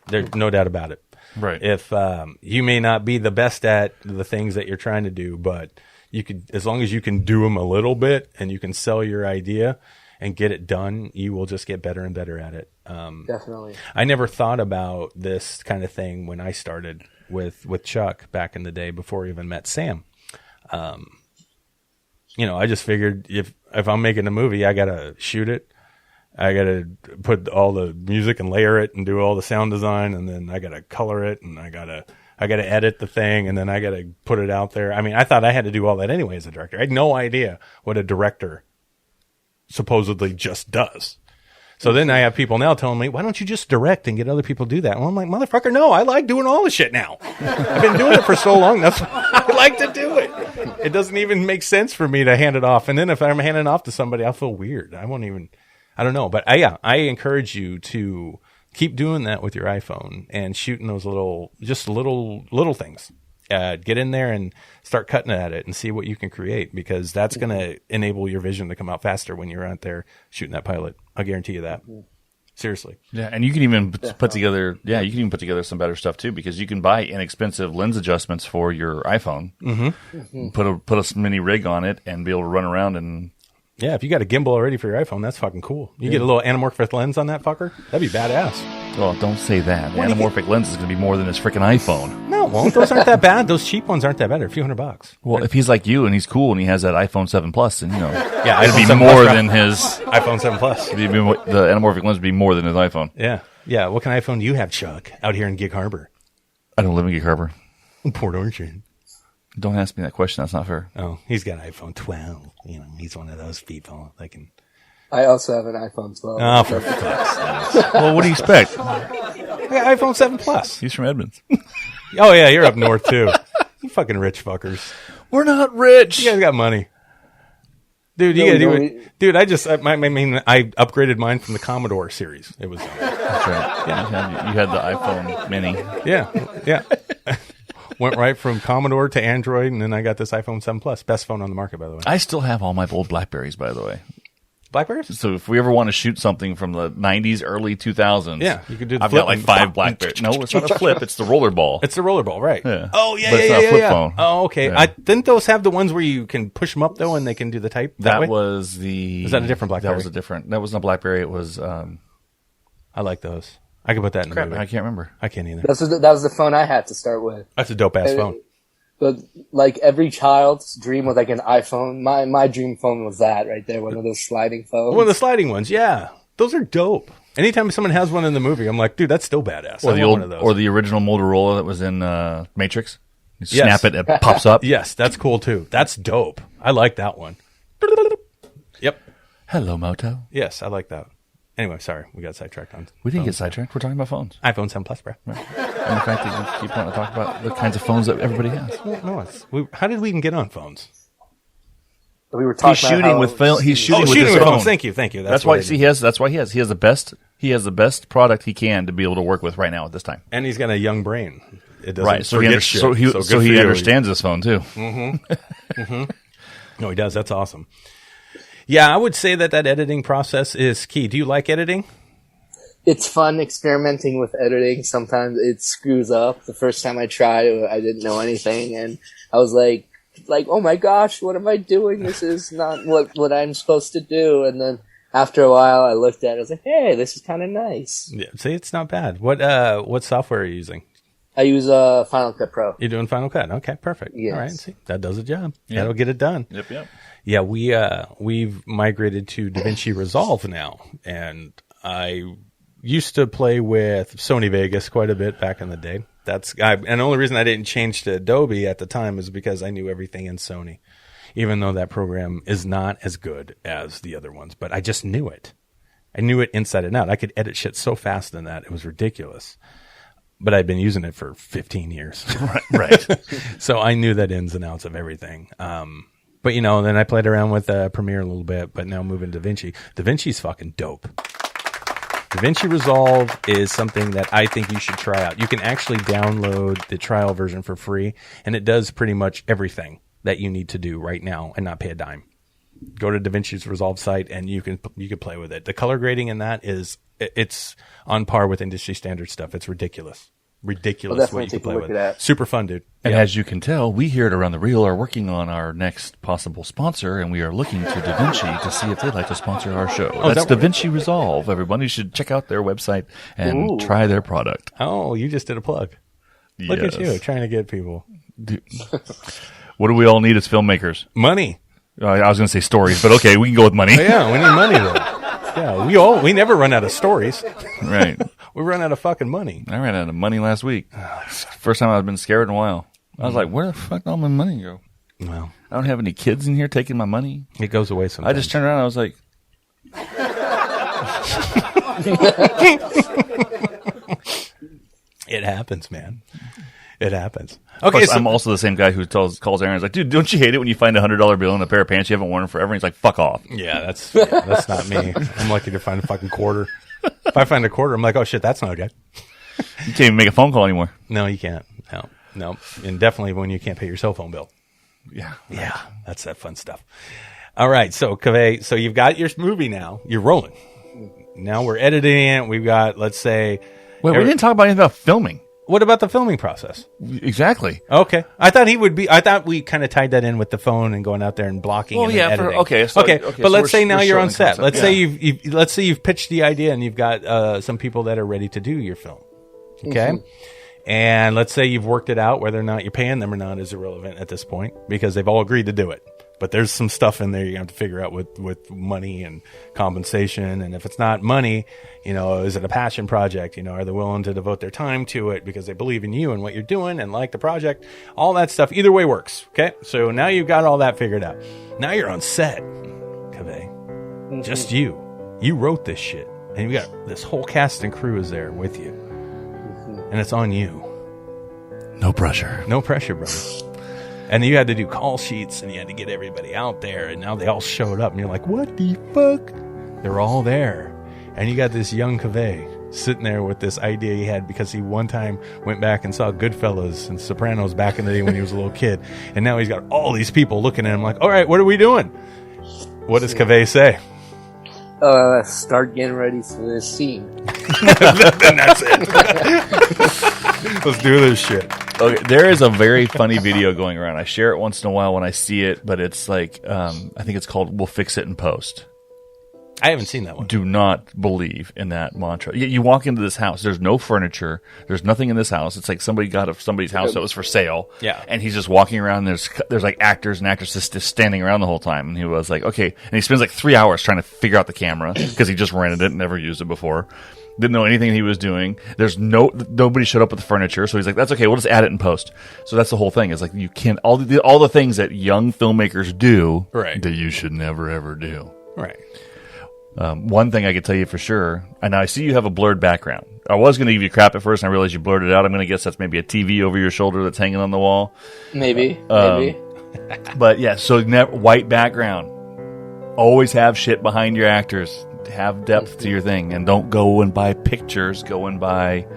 There's no doubt about it. Right. If you may not be the best at the things that you're trying to do, but you could, as long as you can do them a little bit and you can sell your idea and get it done, you will just get better and better at it. Definitely. I never thought about this kind of thing when I started with Chuck back in the day before I even met Sam. I just figured if I'm making a movie, I gotta shoot it. I gotta put all the music and layer it and do all the sound design, and then I gotta color it, and I gotta edit the thing, and then I gotta put it out there. I mean, I thought I had to do all that anyway as a director. I had no idea what a director supposedly just does. So then I have people now telling me, why don't you just direct and get other people to do that? Well, I'm like, motherfucker, no, I like doing all the shit now. I've been doing it for so long. That's why I like to do it. It doesn't even make sense for me to hand it off. And then if I'm handing it off to somebody, I'll feel weird. I don't know. But I encourage you to keep doing that with your iPhone and shooting those little things. Get in there and start cutting at it and see what you can create, because that's going to enable your vision to come out faster when you're out there shooting that pilot. I guarantee you that. Seriously. Yeah, and you can even put together. Yeah, you can even put together some better stuff too, because you can buy inexpensive lens adjustments for your iPhone. Mm-hmm. Put a mini rig on it and be able to run around and. Yeah, if you got a gimbal already for your iPhone, that's fucking cool. You get a little anamorphic lens on that fucker, that'd be badass. Well, don't say that. The anamorphic lens is going to be more than his freaking iPhone. No, it won't. Those aren't that bad. Those cheap ones aren't that bad. They're a few $100. Well, if he's like you and he's cool and he has that iPhone 7 Plus, then yeah, it'd be iPhone 7 more Plus, than his iPhone 7 Plus. The anamorphic lens would be more than his iPhone. Yeah. What kind of iPhone do you have, Chuck, out here in Gig Harbor? I don't live in Gig Harbor. Port Orchard. Don't ask me that question. That's not fair. Oh, he's got an iPhone 12. He's one of those people that can. I also have an iPhone 12. Oh, for fuck's sake. Well, what do you expect? I got iPhone 7 Plus. He's from Edmonds. Oh, yeah, you're up north, too. You fucking rich fuckers. We're not rich. You guys got money. Dude, you gotta do it. Dude, I upgraded mine from the Commodore series. It was... That's right. Yeah. You had the iPhone Mini. Yeah. Went right from Commodore to Android, and then I got this iPhone 7 Plus. Best phone on the market, by the way. I still have all my old Blackberries, by the way. Blackberries? So if we ever want to shoot something from the 90s, early 2000s, yeah, you could do the I've flip got like 5 Blackberries. No, it's not a flip. It's the rollerball. It's the rollerball, right? Yeah. Oh, yeah, But it's not a flip phone. Oh, okay. Yeah. Didn't those have the ones where you can push them up, though, and they can do the type that way? Was the... Was that a different Blackberry? That wasn't a Blackberry. It was... I like those. I could put that in the movie. I can't remember. I can't either. That was the phone I had to start with. That's a dope-ass phone. But like every child's dream was like an iPhone. My dream phone was that right there, one of those sliding phones. One of the sliding ones, yeah. Those are dope. Anytime someone has one in the movie, I'm like, dude, that's still badass. Or the original Motorola that was in Matrix. You snap it, it pops up. Yes, that's cool too. That's dope. I like that one. Yep. Hello, Moto. Yes, I like that. Anyway, sorry, we got sidetracked on. We didn't get sidetracked. We're talking about phones. iPhone 7 Plus, bro. Right. And the fact that you keep wanting to talk about the kinds of phones that everybody has. No, how did we even get on phones? We were talking. He's shooting with film. He's shooting with his with phone. phones. Thank you. That's why. See, that's why he has. He has the best. He has the best product he can to be able to work with right now at this time. And he's got a young brain. It doesn't right. So forget he understands his phone too. No, he does. That's awesome. Yeah, I would say that editing process is key. Do you like editing? It's fun experimenting with editing. Sometimes it screws up. The first time I tried it, I didn't know anything, and I was like, oh my gosh, what am I doing? This is not what I'm supposed to do. And then after a while, I looked at it. I was like, hey, this is kind of nice. Yeah, see, it's not bad. What software are you using? I use Final Cut Pro. You're doing Final Cut. Okay, perfect. Yes. All right, see, that does the job. Yep. That'll get it done. Yep. Yeah, we've migrated to Davinci Resolve now, and I used to play with Sony Vegas quite a bit back in the day. And the only reason I didn't change to Adobe at the time is because I knew everything in Sony, even though that program is not as good as the other ones. But I just knew it. I knew it inside and out. I could edit shit so fast in that. It was ridiculous. But I'd been using it for 15 years. Right. So I knew that ins and outs of everything. But, then I played around with Premiere a little bit, but now moving to DaVinci. DaVinci's fucking dope. Davinci Resolve is something that I think you should try out. You can actually download the trial version for free, and it does pretty much everything that you need to do right now and not pay a dime. Go to DaVinci's Resolve site, and you can play with it. The color grading in that it's on par with industry standard stuff. It's ridiculous. Ridiculous what you can play with. Super fun, dude. And as you can tell, we here at Around the Reel are working on our next possible sponsor, and we are looking to DaVinci to see if they'd like to sponsor our show. That's Davinci Resolve, everyone. You should check out their website and try their product. Oh, you just did a plug. Look at you, trying to get people. What do we all need as filmmakers? Money. I was going to say stories, but okay, we can go with money. Yeah, we need money, though. Yeah, we never run out of stories. Right. We run out of fucking money. I ran out of money last week. First time I've been scared in a while. I was like, where the fuck did all my money go? Well, I don't have any kids in here taking my money. It goes away sometimes. I just turned around and I was like... It happens, man. It happens. Okay, Plus, I'm also the same guy who calls Aaron. He's like, dude, don't you hate it when you find $100 bill in a pair of pants you haven't worn in forever? And he's like, fuck off. Yeah, that's not me. I'm lucky to find a fucking quarter. If I find a quarter, I'm like, oh shit, that's not good. You can't even make a phone call anymore. No, you can't. No. And definitely when you can't pay your cell phone bill. Yeah. Yeah, that's that fun stuff. All right, so Kaveh, so you've got your movie now. You're rolling. Now we're editing it. We've got, let's say... Wait, we didn't talk about anything about filming. What about the filming process? Exactly. Okay. I thought we kind of tied that in with the phone and going out there and blocking and editing. Okay. But so let's say now you're on set. Let's say you've pitched the idea and you've got some people that are ready to do your film. Okay. Mm-hmm. And let's say you've worked it out. Whether or not you're paying them or not is irrelevant at this point because they've all agreed to do it. But there's some stuff in there you have to figure out with money and compensation. And if it's not money, is it a passion project? Are they willing to devote their time to it because they believe in you and what you're doing and like the project? All that stuff. Either way works. Okay. So now you've got all that figured out. Now you're on set, Kaveh. Mm-hmm. Just you. You wrote this shit. And you got this whole cast and crew is there with you. and it's on you. No pressure. No pressure, brother. And you had to do call sheets, and you had to get everybody out there, and now they all showed up, and you're like, what the fuck? They're all there. And you got this young Kaveh sitting there with this idea he had because he one time went back and saw Goodfellas and Sopranos back in the day when he was a little kid. And now he's got all these people looking at him like, all right, what are we doing? What does Kaveh say? Start getting ready for this scene. Then that's it. Let's do this shit. Okay, there is a very funny video going around. I share it once in a while when I see it, but it's like, I think it's called We'll Fix It in Post. I haven't seen that one. Do not believe in that mantra. You walk into this house. There's no furniture. There's nothing in this house. It's like somebody got somebody's house that was for sale. Yeah. And he's just walking around. There's like actors and actresses just standing around the whole time. And he was like, okay. And he spends like 3 hours trying to figure out the camera because he just rented it and never used it before. Didn't know anything he was doing. There's nobody showed up with the furniture. So he's like, that's okay. We'll just add it in post. So that's the whole thing. Is like you can't all the things that young filmmakers do that you should never ever do. Right. One thing I could tell you for sure, and I see you have a blurred background. I was going to give you crap at first, and I realized you blurred it out. I'm going to guess that's maybe a TV over your shoulder that's hanging on the wall. Maybe. But yeah, so white background. Always have shit behind your actors. Have depth to your thing, and don't go and buy pictures. Go and buy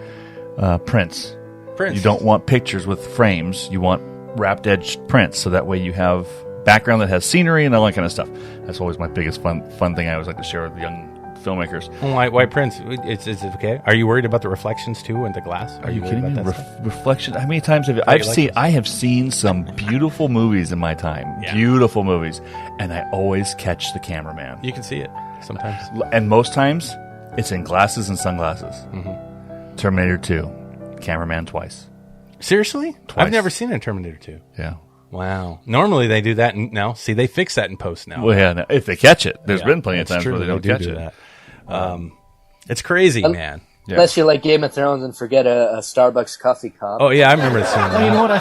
prints. You don't want pictures with frames. You want wrapped edge prints, so that way you have background that has scenery and all that kind of stuff. That's always my biggest fun thing I always like to share with young filmmakers. White prints. Is it okay? Are you worried about the reflections too and the glass? Are you kidding me? Reflection. How many times I have seen some beautiful movies in my time. Yeah. Beautiful movies, and I always catch the cameraman. You can see it sometimes, and most times it's in glasses and sunglasses. Mm-hmm. Terminator 2, cameraman twice. Seriously? Twice. I've never seen a Terminator 2. Yeah. Wow. Normally they do that now. See, they fix that in post now. Well, yeah, if they catch it. There's been plenty of times where they don't catch it. That. It's crazy, man. Yeah. Unless you like Game of Thrones and forget a Starbucks coffee cup. Oh, yeah, I remember seeing that. Oh, you know what? I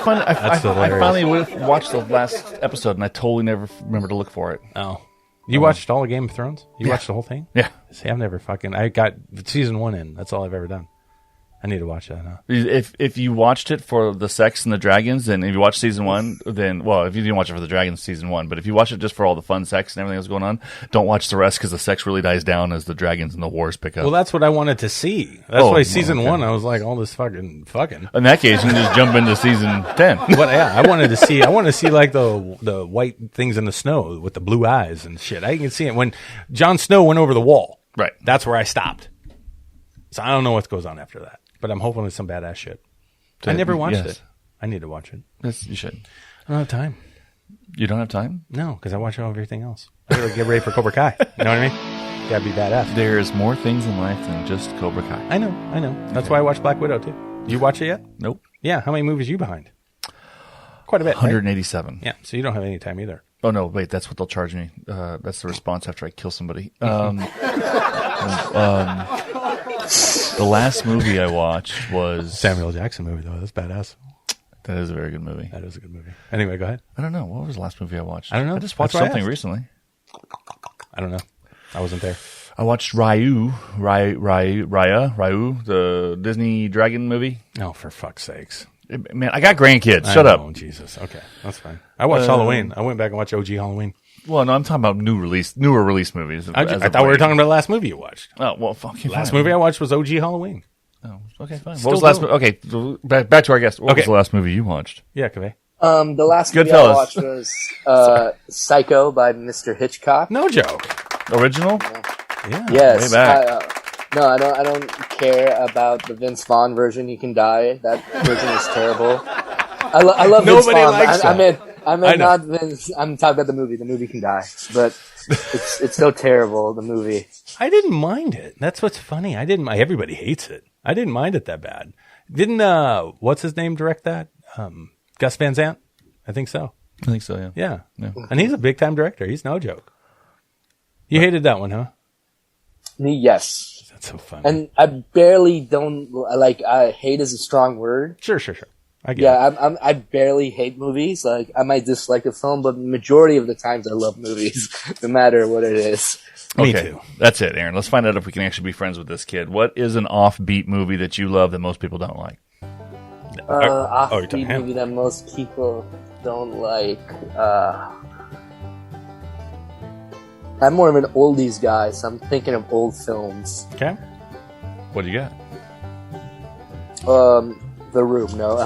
finally watched the last episode, and I totally never remember to look for it. Oh. You watched all of Game of Thrones? You watched the whole thing? Yeah. See, I've never I got season 1 in. That's all I've ever done. I need to watch that now. If you watched it for the sex and the dragons, then if you watched season 1, then, well, if you didn't watch it for the dragons, season 1, but if you watch it just for all the fun sex and everything that's going on, don't watch the rest because the sex really dies down as the dragons and the wars pick up. Well, that's what I wanted to see. That's why season 1, I was like, all this fucking. In that case, you can just jump into season 10. But yeah, I wanted to see like the white things in the snow with the blue eyes and shit. I can see it when Jon Snow went over the wall. Right. That's where I stopped. So I don't know what goes on after that. But I'm hoping it's some badass shit. I never watched it. I need to watch it. Yes, you should. I don't have time. You don't have time? No, because I watch everything else. I gotta get ready for Cobra Kai. You know what I mean? Gotta be badass. There's more things in life than just Cobra Kai. I know. That's why I watched Black Widow too. Did you watch it yet? Nope. Yeah. How many movies are you behind? Quite a bit. 187. Right? Yeah. So you don't have any time either. Oh no! Wait, that's what they'll charge me. That's the response after I kill somebody. The last movie I watched was Samuel L. Jackson movie though. That's badass. That is a very good movie. That is a good movie. Anyway, go ahead. I don't know. What was the last movie I watched? I don't know. I just watched something recently. I don't know. I wasn't there. I watched Raya, the Disney dragon movie. Oh, for fuck's sakes. Man, I got grandkids. Shut up. Oh, Jesus. Okay. That's fine. I watched Halloween. I went back and watched OG Halloween. Well, no, I'm talking about newer release movies. I thought we were talking about the last movie you watched. Oh, well, fuck you. Last movie I watched was OG Halloween. Oh, okay, fine. What was the last movie? Okay, back to our guest. What was the last movie you watched? Yeah, Kaveh. The last movie I watched was Psycho by Mr. Hitchcock. No joke. Original? Yeah. Yes. Way back. No, I don't care about the Vince Vaughn version. You can die. That version is terrible. I love Vince Vaughn. Nobody likes that. I'm not Vince. I'm talking about the movie. The movie can die, but it's so terrible. The movie. I didn't mind it. That's what's funny. I didn't. Everybody hates it. I didn't mind it that bad. Didn't what's his name direct that? Gus Van Sant. I think so. I think so. Yeah. And he's a big time director. He's no joke. You hated that one, huh? Me, yes. That's so funny. And I barely don't like. Hate is a strong word. Sure. I get it. I barely hate movies. Like, I might dislike a film, but majority of the times I love movies, no matter what it is. Me Okay, too. that's it, Aaron. Let's find out if we can actually be friends with this kid. What is an offbeat movie that you love that most people don't like? you're talking Offbeat him. movie that most people don't like. I'm more of an oldies guy, so I'm thinking of old films. Okay. What do you got? The Room, no.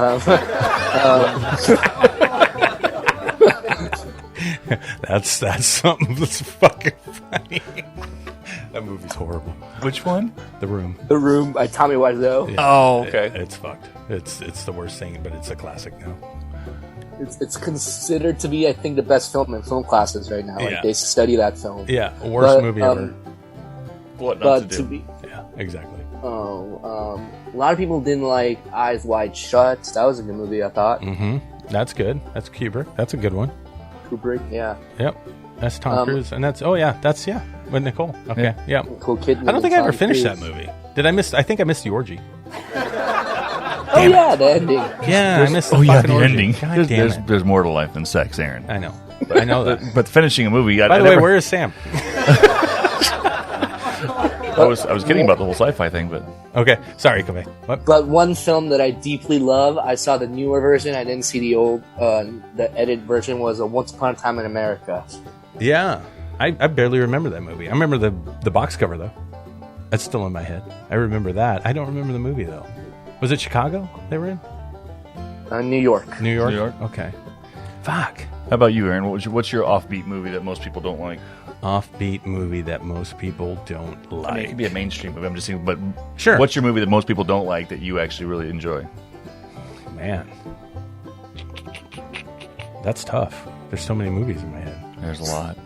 That's something that's fucking funny. That movie's horrible. Which one? The Room. The Room by Tommy Wiseau. Yeah, Oh, okay. It's fucked. It's the worst thing, but it's a classic now. It's considered to be, I think, the best film in film classes right now. Like, Yeah. they study that film. Yeah, worst But, movie ever. What not But to to do? be, Yeah, exactly. a lot of people didn't like Eyes Wide Shut. That was a good movie, I thought. Mm-hmm. That's good. That's Kubrick. That's a good one. Kubrick, yeah. Yep. That's Tom Cruise, and that's with Nicole. Okay, yeah. Nicole Kidman. I don't think I and ever Tom finished Cruise. that movie. Did I miss? I think I missed the orgy. Oh yeah, the ending. Yeah, I missed the Oh yeah, fucking the orgy. ending. God damn it. There's more to life than sex, Aaron. I know. I know that. But finishing a movie. By the way, where is Sam? I was kidding about the whole sci-fi thing, but Okay, sorry, Kaveh. What? But one film that I deeply love, I saw the newer version. I didn't see the old, the edited version. Was a Once Upon a Time in America. Yeah, I barely remember that movie. I remember the box cover though. That's still in my head. I remember that. I don't remember the movie though. Was it Chicago they were in? New York. New York. New York. Okay. Fuck. how about you, Aaron? What's your offbeat movie that most people don't like? Offbeat movie that most people don't like. I mean, it could be a mainstream movie. I'm just saying, but Sure. what's your movie that most people don't like that you actually really enjoy? Man, that's tough. There's so many movies in my head. There's a lot.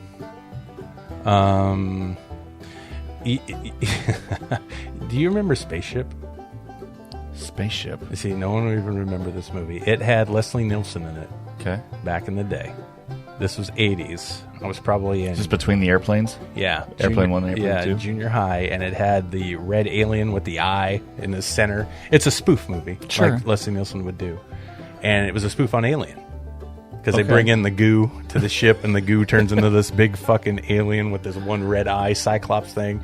Do you remember Spaceship? Spaceship. You see, no one will even remember this movie. It had Leslie Nielsen in it Okay. back in the day. This was 80s. I was probably in Just between the airplanes. yeah Airplane 1 and Airplane 2? junior high, and it had the red alien with the eye in the center. It's a spoof movie, Sure. like Leslie Nielsen would do, and it was a spoof on Alien because they Okay. bring in the goo to the ship, and the goo turns into this big fucking alien with this one red eye Cyclops thing,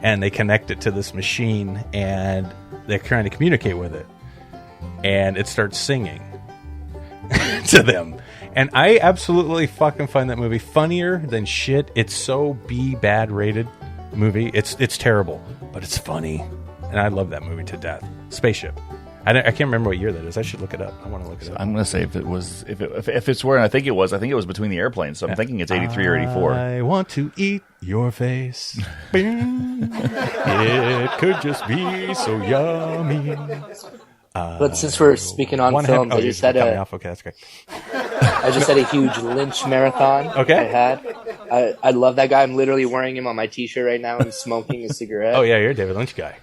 and they connect it to this machine, and they're trying to communicate with it, and it starts singing to them. And I absolutely fucking find that movie funnier than shit. It's so bad rated movie. It's terrible, but it's funny, and I love that movie to death. Spaceship. I can't remember what year that is. I should look it up. I want to look it up. I'm gonna say if it's where I think it was between the airplanes. So I'm thinking it's 83 or 84. I want to eat your face. It could just be so yummy. But since we're speaking on films, I just had Okay, that's great. I just had a huge Lynch marathon. Okay. I love that guy. I'm literally wearing him on my T-shirt right now and smoking a cigarette. Oh yeah, you're a David Lynch guy.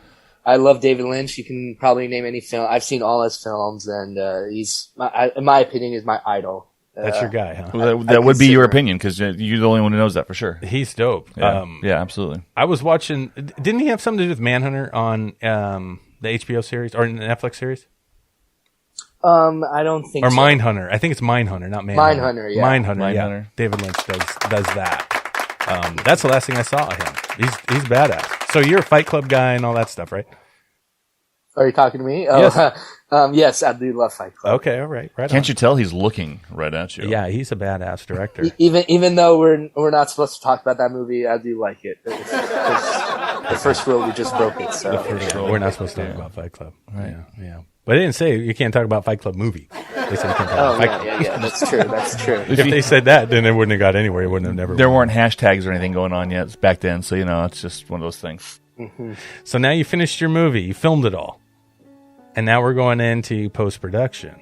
I love David Lynch. You can probably name any film. I've seen all his films, and he's, in my opinion, is my idol. That's your guy, huh? Well, that would be your consider- opinion because you're the only one who knows that for sure. He's dope. Yeah, yeah, absolutely. I was watching. Didn't he have something to do with Manhunter on the HBO series or Netflix series? I don't think Or so. Mindhunter. I think it's Mindhunter, not Manhunter. Mindhunter, yeah. Mindhunter, yeah. Mindhunter. David Lynch does that. That's the last thing I saw of him. He's badass. So you're a Fight Club guy and all that stuff, right? Are you talking to me? Oh, Yes. yes, I do love Fight Club. Okay, all right. Right Can't on. you tell he's looking right at you? Yeah, he's a badass director. Even though we're not supposed to talk about that movie, I do like it. The first rule, we just broke it. So We're not supposed to talk about Fight Club. Right. Yeah. But they didn't say you can't talk about Fight Club movie. They said you can't talk about Oh Fight yeah, Club. yeah. That's true. That's true. If they said that, then it wouldn't have got anywhere. It wouldn't have never. There weren't hashtags or anything going on yet back then, so it's just one of those things. So now you finished your movie. You filmed it all. And now we're going into post-production.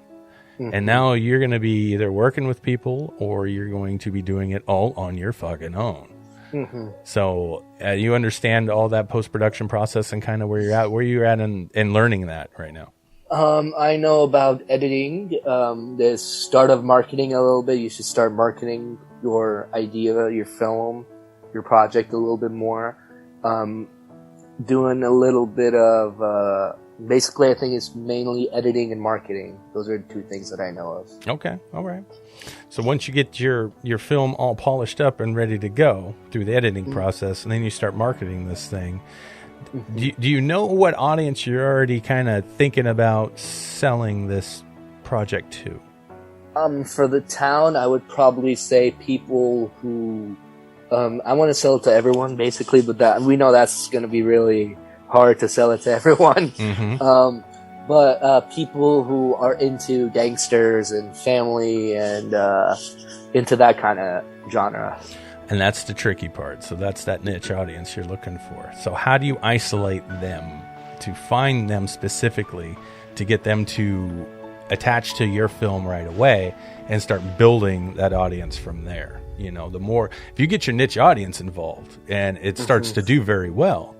And now you're going to be either working with people or you're going to be doing it all on your fucking own. So you understand all that post-production process and kind of where you're at. Where you're at in learning that right now? I know about editing, the start of marketing a little bit. You should start marketing your idea, your film, your project a little bit more. doing a little bit of basically, I think it's mainly editing and marketing. Those are the two things that I know of. Okay, all right. So once you get your film all polished up and ready to go through the editing process, and then you start marketing this thing, do you know what audience you're already kind of thinking about selling this project to? For the town, I would probably say people who I want to sell it to everyone, basically, but that we know that's going to be really hard to sell it to everyone. But people who are into gangsters and family and into that kind of genre. And that's the tricky part. So that's that niche audience you're looking for. So how do you isolate them to find them specifically to get them to attach to your film right away and start building that audience from there? You know, the more, if you get your niche audience involved and it starts to do very well,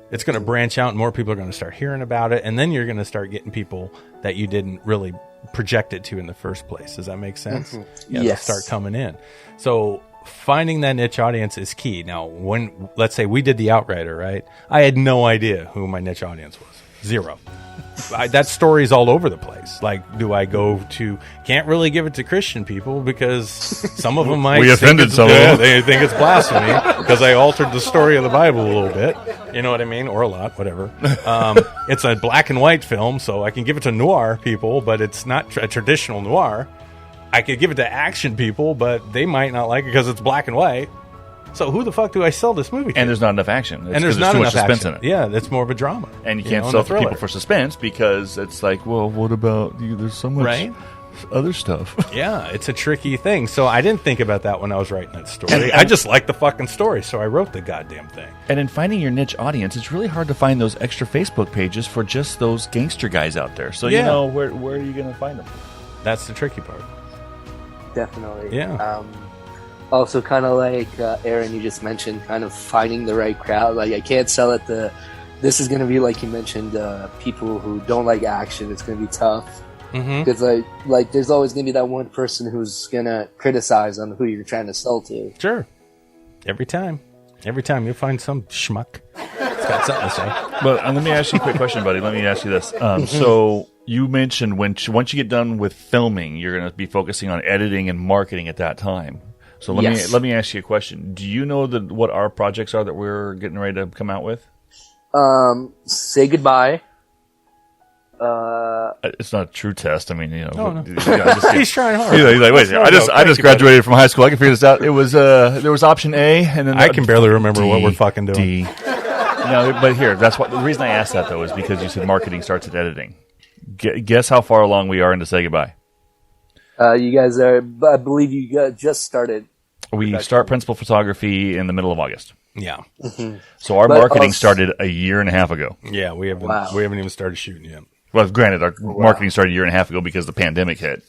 it's going to branch out and more people are going to start hearing about it. And then you're going to start getting people that you didn't really project it to in the first place. Does that make sense? Yeah, yes. They'll start coming in. So finding that niche audience is key. Now, when, let's say we did The Outrider, right? I had no idea who my niche audience was. Zero. That story's all over the place. Like, do I go to? Can't really give it to Christian people because some of them might. We offended some of them. They think it's blasphemy because I altered the story of the Bible a little bit. You know what I mean, or a lot, whatever. It's a black and white film, so I can give it to noir people, but it's not a traditional noir. I could give it to action people, but they might not like it because it's black and white. So who the fuck do I sell this movie to? And there's not enough action. And there's not too enough much suspense action in it. Yeah, it's more of a drama. And you can't sell to people for suspense because it's like, well, what about you? There's so much other stuff. Yeah, it's a tricky thing. So I didn't think about that when I was writing that story. I just liked the fucking story, so I wrote the goddamn thing. And in finding your niche audience, it's really hard to find those extra Facebook pages for just those gangster guys out there. So, you know, where are you going to find them? That's the tricky part. Definitely. Yeah. Also, kind of like Aaron, you just mentioned, kind of finding the right crowd. Like, I can't sell it to. This is going to be, like you mentioned, people who don't like action. It's going to be tough because, like, there's always going to be that one person who's going to criticize on who you're trying to sell to. Sure. Every time you'll find some schmuck. It's got something to say. But let me ask you a quick question, buddy. Let me ask you this. So you mentioned once you get done with filming, you're going to be focusing on editing and marketing at that time. So let me ask you a question. Do you know what our projects are that we're getting ready to come out with? Say Goodbye. It's not a true test. I mean, you know, No. He's trying hard. He's like, wait, I just graduated from high school. I can figure this out. It was there was option A, and then I can barely remember what we're fucking doing. D. No, but here, that's what the reason I asked that though is because you said marketing starts at editing. Guess how far along we are into Say Goodbye. You guys are, I believe you guys just started. We start principal photography in the middle of August. Yeah. So our marketing started a year and a half ago. Yeah, we haven't even started shooting yet. Well, granted, our marketing started a year and a half ago because the pandemic hit.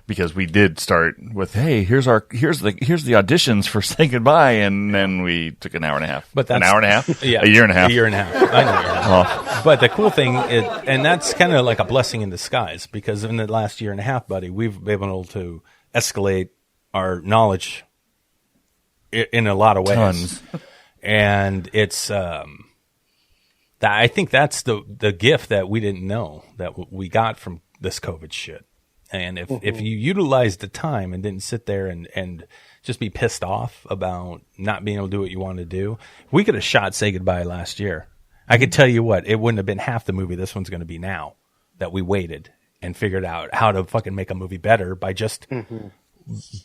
Because we did start with, hey, here's the auditions for Say Goodbye, and then we took an hour and a half. But that's, an hour and a half? Yeah, a year and a half. A year and a half. I know. But the cool thing is, and that's kind of like a blessing in disguise, because in the last year and a half, buddy, we've been able to escalate our knowledge in a lot of ways. Tons. And it's I think that's the gift that we didn't know that we got from this COVID shit. And if you utilized the time and didn't sit there and just be pissed off about not being able to do what you want to do, we could have shot Say Goodbye last year. I could tell you what, it wouldn't have been half the movie this one's going to be now that we waited and figured out how to fucking make a movie better by just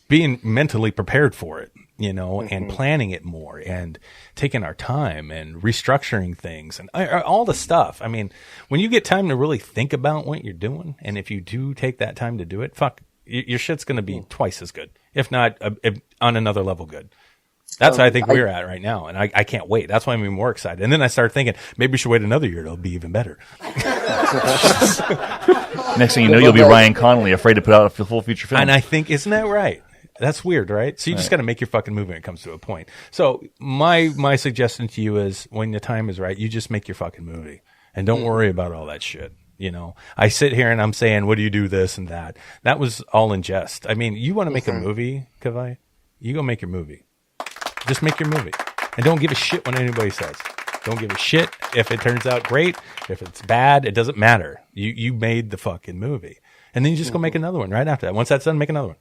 being mentally prepared for it, you know, and planning it more and taking our time and restructuring things and all the stuff. I mean, when you get time to really think about what you're doing, and if you do take that time to do it, your shit's going to be twice as good, if not on another level good. That's what I think we're at right now, and I can't wait. That's why I'm even more excited. And then I started thinking, maybe we should wait another year. It'll be even better. Next thing you know, you'll be Ryan Connolly, afraid to put out a full feature film. And I think, isn't that right? That's weird, right? So you just got to make your fucking movie when it comes to a point. So my suggestion to you is, when the time is right, you just make your fucking movie, and don't worry about all that shit. You know, I sit here and I'm saying, what do you do this and that? That was all in jest. I mean, you want to make a movie, Kaveh? You go make your movie. Just make your movie, and don't give a shit what anybody says. Don't give a shit if it turns out great. If it's bad, it doesn't matter. You made the fucking movie. And then you just go make another one right after that. Once that's done, make another one.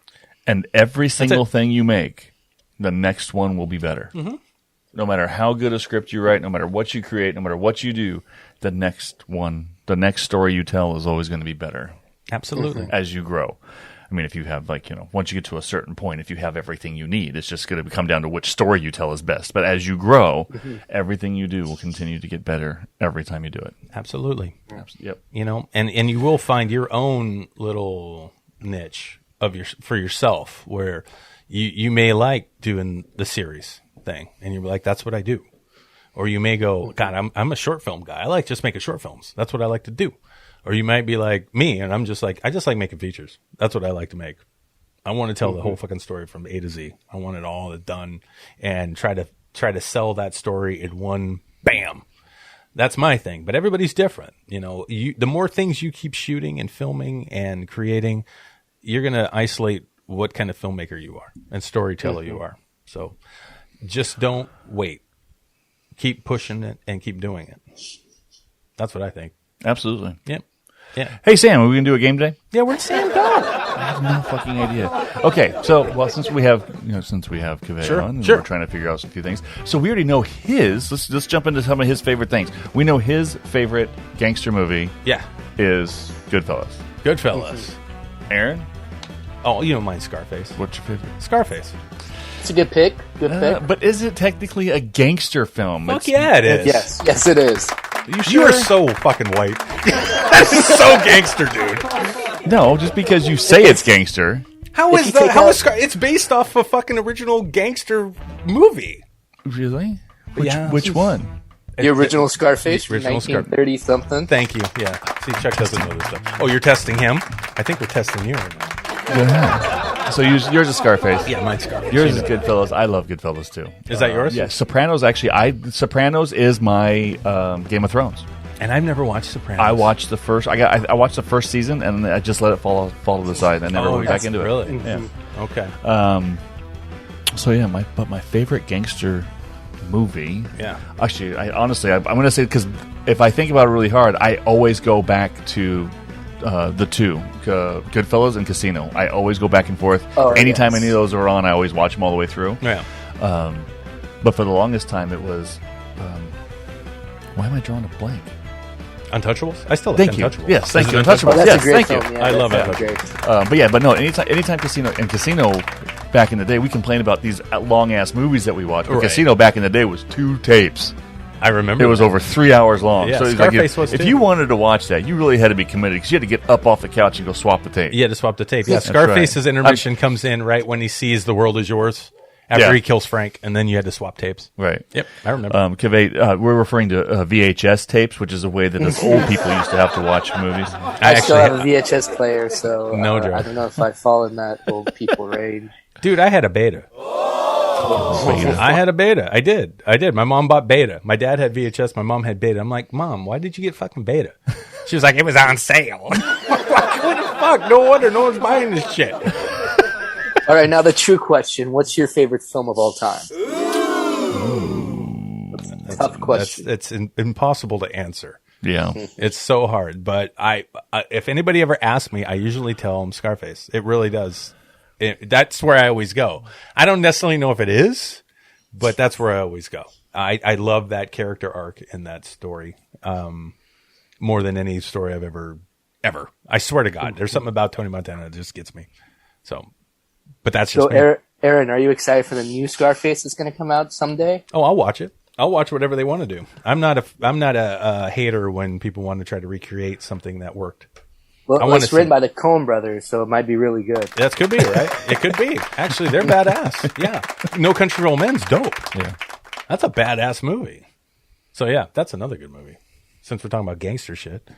And every single thing you make, the next one will be better. Mm-hmm. No matter how good a script you write, no matter what you create, no matter what you do, the next story you tell is always going to be better. Absolutely. As you grow. I mean, if you have, once you get to a certain point, if you have everything you need, it's just going to come down to which story you tell is best. But as you grow, everything you do will continue to get better every time you do it. Absolutely. Yep. And you will find your own little niche for yourself where you may like doing the series thing, and you're like, that's what I do. Or you may go, God, I'm a short film guy. I like just making short films. That's what I like to do. Or you might be like me, and I'm just like, I just like making features. That's what I like to make. I want to tell the whole fucking story from A to Z. I want it all done and try to sell that story in one bam. That's my thing. But everybody's different. The more things you keep shooting and filming and creating, you're going to isolate what kind of filmmaker you are and storyteller you are. So just don't wait. Keep pushing it and keep doing it. That's what I think. Absolutely. Yep. Yeah. Hey, Sam, are we going to do a game day? Yeah, where'd Sam go? I have no fucking idea. Okay, so, since we have Kaveh on, we're trying to figure out a few things. So we already know his. Let's jump into some of his favorite things. We know his favorite gangster movie is Goodfellas. Goodfellas. Aaron? Oh, mine's Scarface. What's your favorite? Scarface. It's a good pick. Good pick. But is it technically a gangster film? Fuck yeah, it is. Yes, it is. You are so fucking white. That is so gangster, dude. No, just because you say it's gangster. How is that? How is it's based off a fucking original gangster movie? Really? Which one? The original Scarface from original 1930 something. Thank you. Yeah. See, Chuck doesn't know this stuff. Oh, you're testing him? I think we're testing you right now. So yours is Scarface. Yeah, mine's Scarface. Yours is Goodfellas. I love Goodfellas too. Is that yours? Yeah. Sopranos. Actually, Sopranos is my Game of Thrones. And I've never watched Sopranos. I watched the first. I watched the first season, and I just let it fall to the side. I never went back into it. Really? Yeah. Okay. So yeah, my favorite gangster movie. Yeah. Actually, I'm going to say, because if I think about it really hard, I always go back to the two, Goodfellas and Casino. I always go back and forth. Anytime any of those are on, I always watch them all the way through. Yeah. But for the longest time, it was. Why am I drawing a blank? Untouchables? I still like Thank you. Untouchables. Yes, thank you. Untouchables. Untouchables. That's a great thank film. you. Yeah, I love it. But no, anytime Casino back in the day, we complained about these long ass movies that we watched. But Casino back in the day was 2 tapes. I remember it was over 3 hours long. Yeah, so Scarface was if you wanted to watch that, you really had to be committed because you had to get up off the couch and go swap the tape. You had to swap the tape. Yeah, Scarface's intermission comes in right when he sees The World Is Yours. After he kills Frank, and then you had to swap tapes. Right. Yep, I remember. Kaveh, we're referring to VHS tapes, which is a way that us old people used to have to watch movies. I still have a VHS player, so no joke. I don't know if I fall in that old people range. Dude, I had a Beta. I had a Beta. I did. My mom bought Beta. My dad had VHS. My mom had Beta. I'm like, Mom, why did you get fucking Beta? She was like, it was on sale. What the fuck? No wonder no one's buying this shit. All right, now the true question. What's your favorite film of all time? That's a tough question. It's impossible to answer. Yeah. It's so hard. But I if anybody ever asks me, I usually tell them Scarface. It really does. That's where I always go. I don't necessarily know if it is, but that's where I always go. I love that character arc in that story more than any story I've ever. I swear to God. There's something about Tony Montana that just gets me. So... But that's just me. Aaron, are you excited for the new Scarface that's going to come out someday? Oh, I'll watch it. I'll watch whatever they want to do. I'm not a hater when people want to try to recreate something that worked. Well, it's written by the Coen brothers, so it might be really good. That could be, right? It could be. Actually, they're badass. Yeah. No Country for Old Men's dope. Yeah. That's a badass movie. So, yeah, that's another good movie. Since we're talking about gangster shit.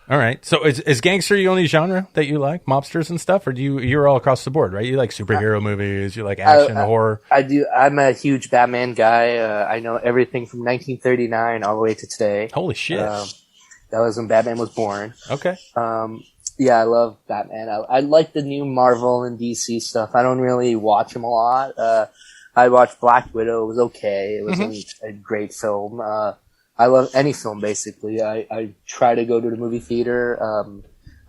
All right. So is gangster the only genre that you like? Mobsters and stuff? Or you're all across the board, right? You like superhero movies, you like action, horror? I do. I'm a huge Batman guy. I know everything from 1939 all the way to today. Holy shit. That was when Batman was born. Okay. Yeah, I love Batman. I like the new Marvel and DC stuff. I don't really watch them a lot. I watched Black Widow. It was okay. It wasn't a great film. I love any film, basically. I try to go to the movie theater.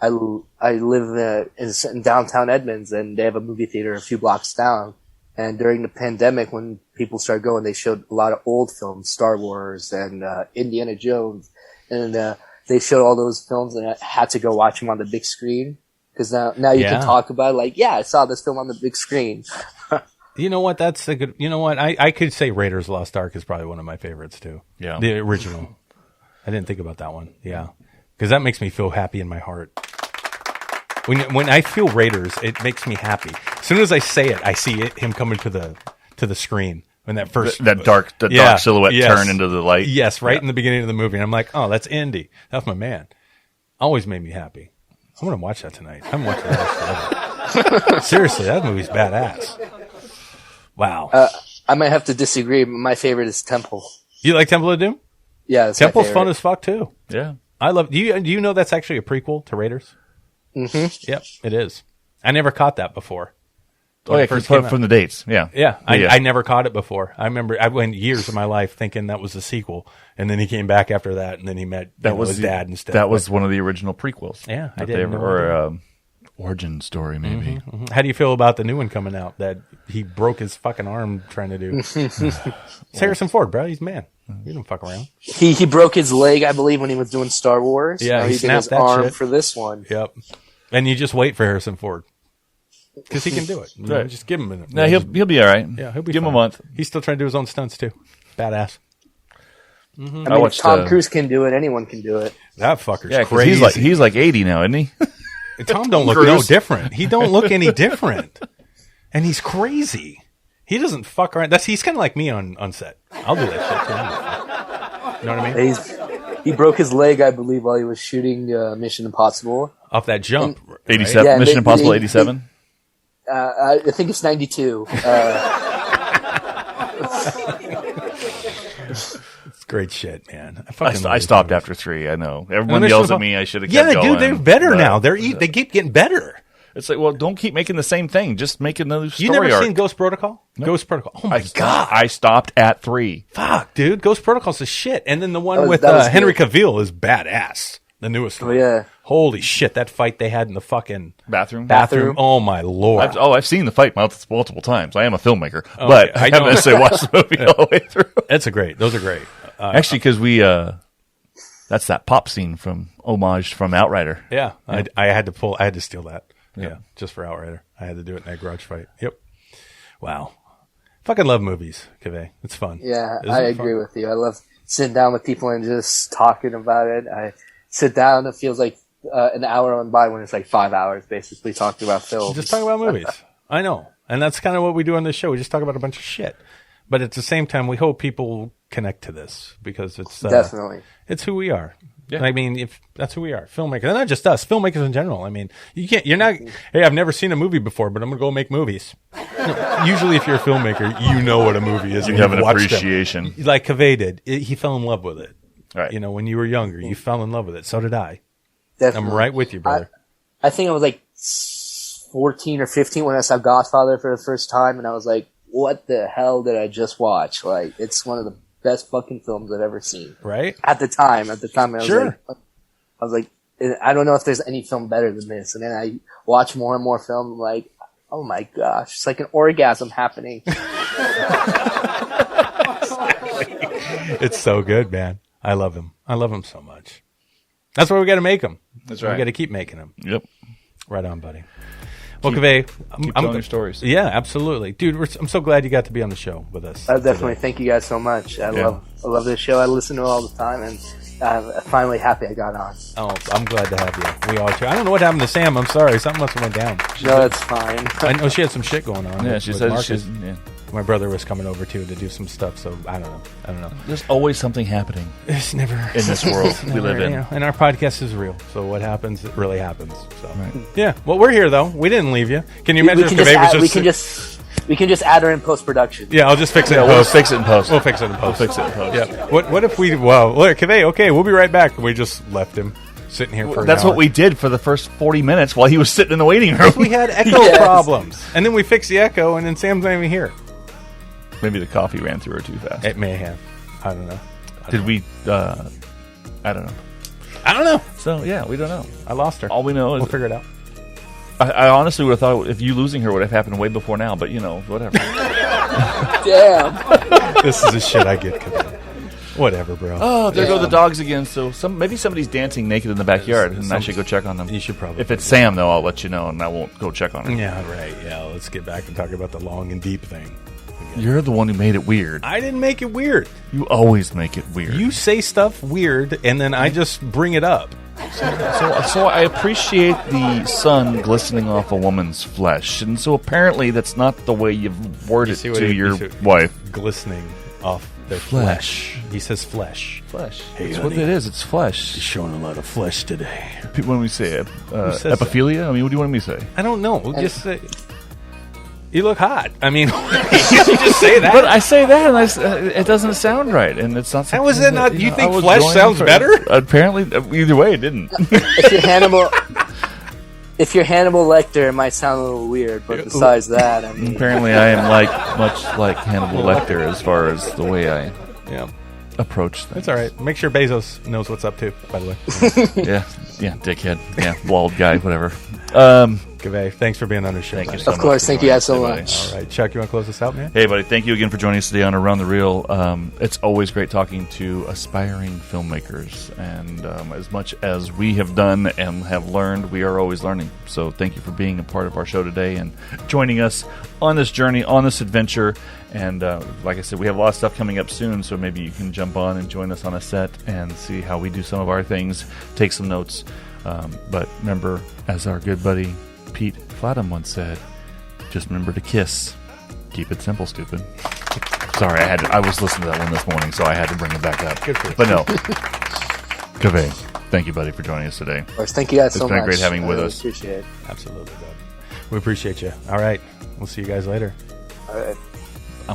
I live in downtown Edmonds, and they have a movie theater a few blocks down. And during the pandemic, when people started going, they showed a lot of old films, Star Wars and Indiana Jones. And they showed all those films, and I had to go watch them on the big screen. Because now you can talk about it, like, yeah, I saw this film on the big screen. You know what? That's a good. You know what? I could say Raiders Lost Ark is probably one of my favorites too. Yeah, the original. I didn't think about that one. Yeah, because that makes me feel happy in my heart. When I feel Raiders, it makes me happy. As soon as I say it, I see him coming to the screen when that first that dark silhouette turn into the light. Yes, right in the beginning of the movie, and I'm like, oh, that's Indy. That's my man. Always made me happy. I'm gonna watch that tonight. I haven't watched that forever. Seriously, that movie's badass. Wow. I might have to disagree, but my favorite is Temple. You like Temple of Doom? Yeah, that's Temple's my favorite. fun as fuck too. Yeah, I love. Do you know that's actually a prequel to Raiders? Mm-hmm. Yep, it is. I never caught that before. Oh yeah, from the dates. Yeah, yeah. I never caught it before. I remember I went years of my life thinking that was a sequel, and then he came back after that, and then he met his dad instead. That was one of the original prequels. Yeah, I didn't know. Origin story, maybe. Mm-hmm, mm-hmm. How do you feel about the new one coming out that he broke his fucking arm trying to do? It's Harrison Ford, bro. He's a man. He don't fuck around. He broke his leg, I believe, when he was doing Star Wars. Yeah, he snapped did his that arm shit for this one. Yep. And you just wait for Harrison Ford because he can do it. Right. Just give him a minute. No, he'll be all right. Yeah, he'll be. Give fine. him a month. He's still trying to do his own stunts too. Badass. Mm-hmm. I mean, if Tom Cruise can do it, anyone can do it. That fucker's crazy. He's like 80 now, isn't he? Tom don't look no different. He don't look any different, and he's crazy. He doesn't fuck around. He's kind of like me on set. I'll do that shit too. You know what I mean? He broke his leg, I believe, while he was shooting Mission Impossible. Off that jump, 87. Yeah, Mission Impossible 87. I think it's 92. It's great shit, man. I stopped after 3. I know everyone yells at me. I should have kept going. Dude, they're better now. They keep getting better. It's like, well, don't keep making the same thing. Just make another story. You never arc. seen Ghost Protocol? No. Ghost Protocol. Oh my god! I stopped at 3. Fuck, dude. Ghost Protocol's a shit. And then the one with Henry Cavill is badass. The newest one. Oh yeah. Holy shit! That fight they had in the fucking bathroom. Oh my lord! I've seen the fight multiple times. I am a filmmaker, but I haven't necessarily watched the movie all the way through. Those are great. Actually, because that's that pop scene from homage from Outrider. Yeah, I had to steal that. Yeah, just for Outrider. I had to do it in that garage fight. Yep. Wow. Fucking love movies, Kaveh. It's fun. Yeah, I agree with you. I love sitting down with people and just talking about it. I sit down, it feels like an hour went by when it's like 5 hours basically talking about films. Just talk about movies. I know. And that's kind of what we do on this show. We just talk about a bunch of shit. But at the same time, we hope people connect to this because it's definitely it's who we are. Yeah. I mean, if that's who we are, filmmakers, and not just us, filmmakers in general. I mean, you're not, hey, I've never seen a movie before, but I'm going to go make movies. No, usually if you're a filmmaker, you know what a movie is. You have an appreciation. Like Kaveh did. He fell in love with it. Right. You know, when you were younger, you fell in love with it. So did I. Definitely. I'm right with you, brother. I think I was like 14 or 15 when I saw Godfather for the first time, and I was like, what the hell did I just watch? Like, it's one of the best fucking films I've ever seen. Right? At the time, I was sure. I was like, I don't know if there's any film better than this. And then I watch more and more film, like, oh my gosh, it's like an orgasm happening. It's so good, man. I love him. I love him so much. That's why we got to make them. That's right. We got to keep making them. Yep. Right on, buddy. Well, Kaveh, keep telling your stories. Yeah, absolutely, dude. I'm so glad you got to be on the show with us. Definitely. Thank you guys so much. I love this show. I listen to it all the time, and I'm finally happy I got on. Oh, I'm glad to have you. We are too. I don't know what happened to Sam. I'm sorry. Something must have went down. No, it's fine. I know she had some shit going on. Yeah, she said she's. Yeah. My brother was coming over too to do some stuff, so I don't know. There's always something happening. It's never in this world we live in. You know, and our podcast is real, so what happens, it really happens. So yeah, well, we're here though. We didn't leave you. Can you imagine if Kaveh was just? We can just add her in post production. Yeah, I'll just fix it. We'll fix it in post. We'll fix it in post. Yeah. What if we? Well, look, Kaveh. Okay, we'll be right back. We just left him sitting here for. That's what we did for the first 40 minutes while he was sitting in the waiting room. We had echo problems, and then we fixed the echo, and then Sam's not even here. Maybe the coffee ran through her too fast. It may have. I don't know. Did we? I don't know. I don't know. So yeah, we don't know. I lost her. All we know is We'll figure it out. I honestly would have thought if you losing her would have happened way before now, but whatever. Damn. This is the shit I get. Whatever, bro. Oh, there go the dogs again. So maybe somebody's dancing naked in the backyard, and I should go check on them. You should probably. If it's Sam, though, I'll let you know, and I won't go check on her. Yeah, right. Yeah, let's get back and talk about the long and deep thing. You're the one who made it weird. I didn't make it weird. You always make it weird. You say stuff weird, and then I just bring it up. So I appreciate the sun glistening off a woman's flesh, and so apparently that's not the way you've worded it to your wife. Glistening off their flesh. He says flesh. Flesh. Hey, That's honey. what it is. It's flesh. He's showing a lot of flesh today. When we say says epiphilia, I mean, what do you want me to say? I don't know. Just say, you look hot. I mean, you just say that. But I say that, and it doesn't sound right, and it's not. How is that not? You think I was flesh going sounds for- better? Apparently, either way, it didn't. If you're Hannibal Lecter, it might sound a little weird, but besides that, I mean, Apparently, I am much like Hannibal Lecter as far as the way I Yeah. approach things. That's all right. Make sure Bezos knows what's up too, by the way. Yeah, dickhead. Yeah, bald guy, whatever. Kaveh, thanks for being on the show. Thank you buddy. so Of much. course, for thank you joining guys so us today, much. buddy. All right, Chuck, you want to close this out, man? Hey, buddy, thank you again for joining us today on Around the Reel. It's always great talking to aspiring filmmakers, and as much as we have done and have learned, we are always learning. So thank you for being a part of our show today and joining us on this journey, on this adventure. And like I said, we have a lot of stuff coming up soon, so maybe you can jump on and join us on a set and see how we do some of our things, take some notes. But remember, as our good buddy Pete Flatham once said, just remember to kiss. Keep it simple, stupid. Sorry, I was listening to that one this morning, so I had to bring it back up. Good for you. But no. Kaveh, thank you, buddy, for joining us today. of course, thank you guys so much. It's been great having you with I us. Appreciate it. Absolutely, bud. We appreciate you. All right. We'll see you guys later. All right.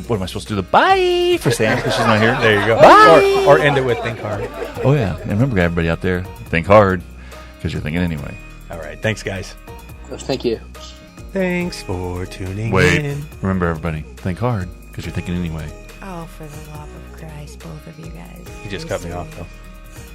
What am I supposed to do? The bye for Sam because she's not here? There you go. Bye. Or end it with think hard. Oh, yeah. And remember, everybody out there, think hard because you're thinking anyway. All right. Thanks, guys. Thank you. Thanks for tuning Wait. in. Remember, everybody, think hard because you're thinking anyway. Oh, for the love of Christ, both of you guys. He just cut me off, though.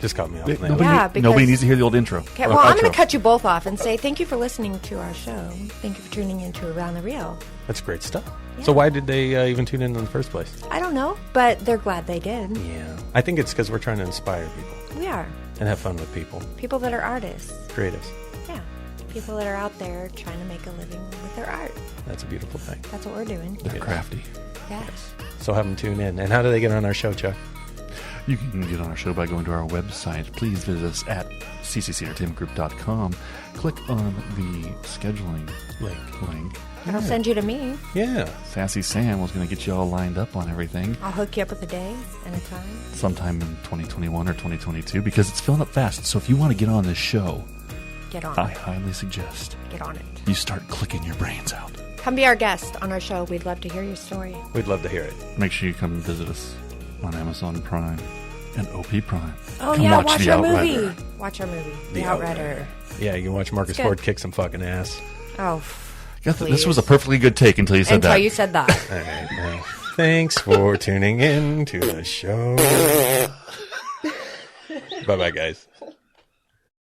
Just cut me off. man. Nobody, Yeah, because- nobody needs to hear the old intro. Okay, well, I'm Outro. going to cut you both off and say thank you for listening to our show. Thank you for tuning into Around the Reel. That's great stuff. Yeah. So why did they even tune in the first place? I don't know, but they're glad they did. Yeah. I think it's because we're trying to inspire people We are. and have fun with people. People that are artists. Creatives. Yeah. People that are out there trying to make a living with their art. That's a beautiful thing. That's what we're doing. They're crafty. Yeah. So have them tune in. And how do they get on our show, Chuck? You can get on our show by going to our website. Please visit us at cccentertainmentgroup.com. Click on the scheduling link. It'll send you to me. Yeah. Sassy Sam was going to get you all lined up on everything I'll hook you up with a day and a time. sometime in 2021 or 2022 because it's filling up fast. So if you want to get on this show, Get on I it. highly suggest Get on it. you start clicking your brains out. Come be our guest on our show. We'd love to hear your story. We'd love to hear it. Make sure you come visit us on Amazon Prime and OP Prime. Oh, Come yeah, watch watch The our Outrider. movie. Watch our movie. The Outrider. Yeah, you can watch Marcus good. Ford kick some fucking ass. Oh, This was a perfectly good take until you said until that. you said that. All right. Well, thanks for tuning in to the show. Bye-bye, guys.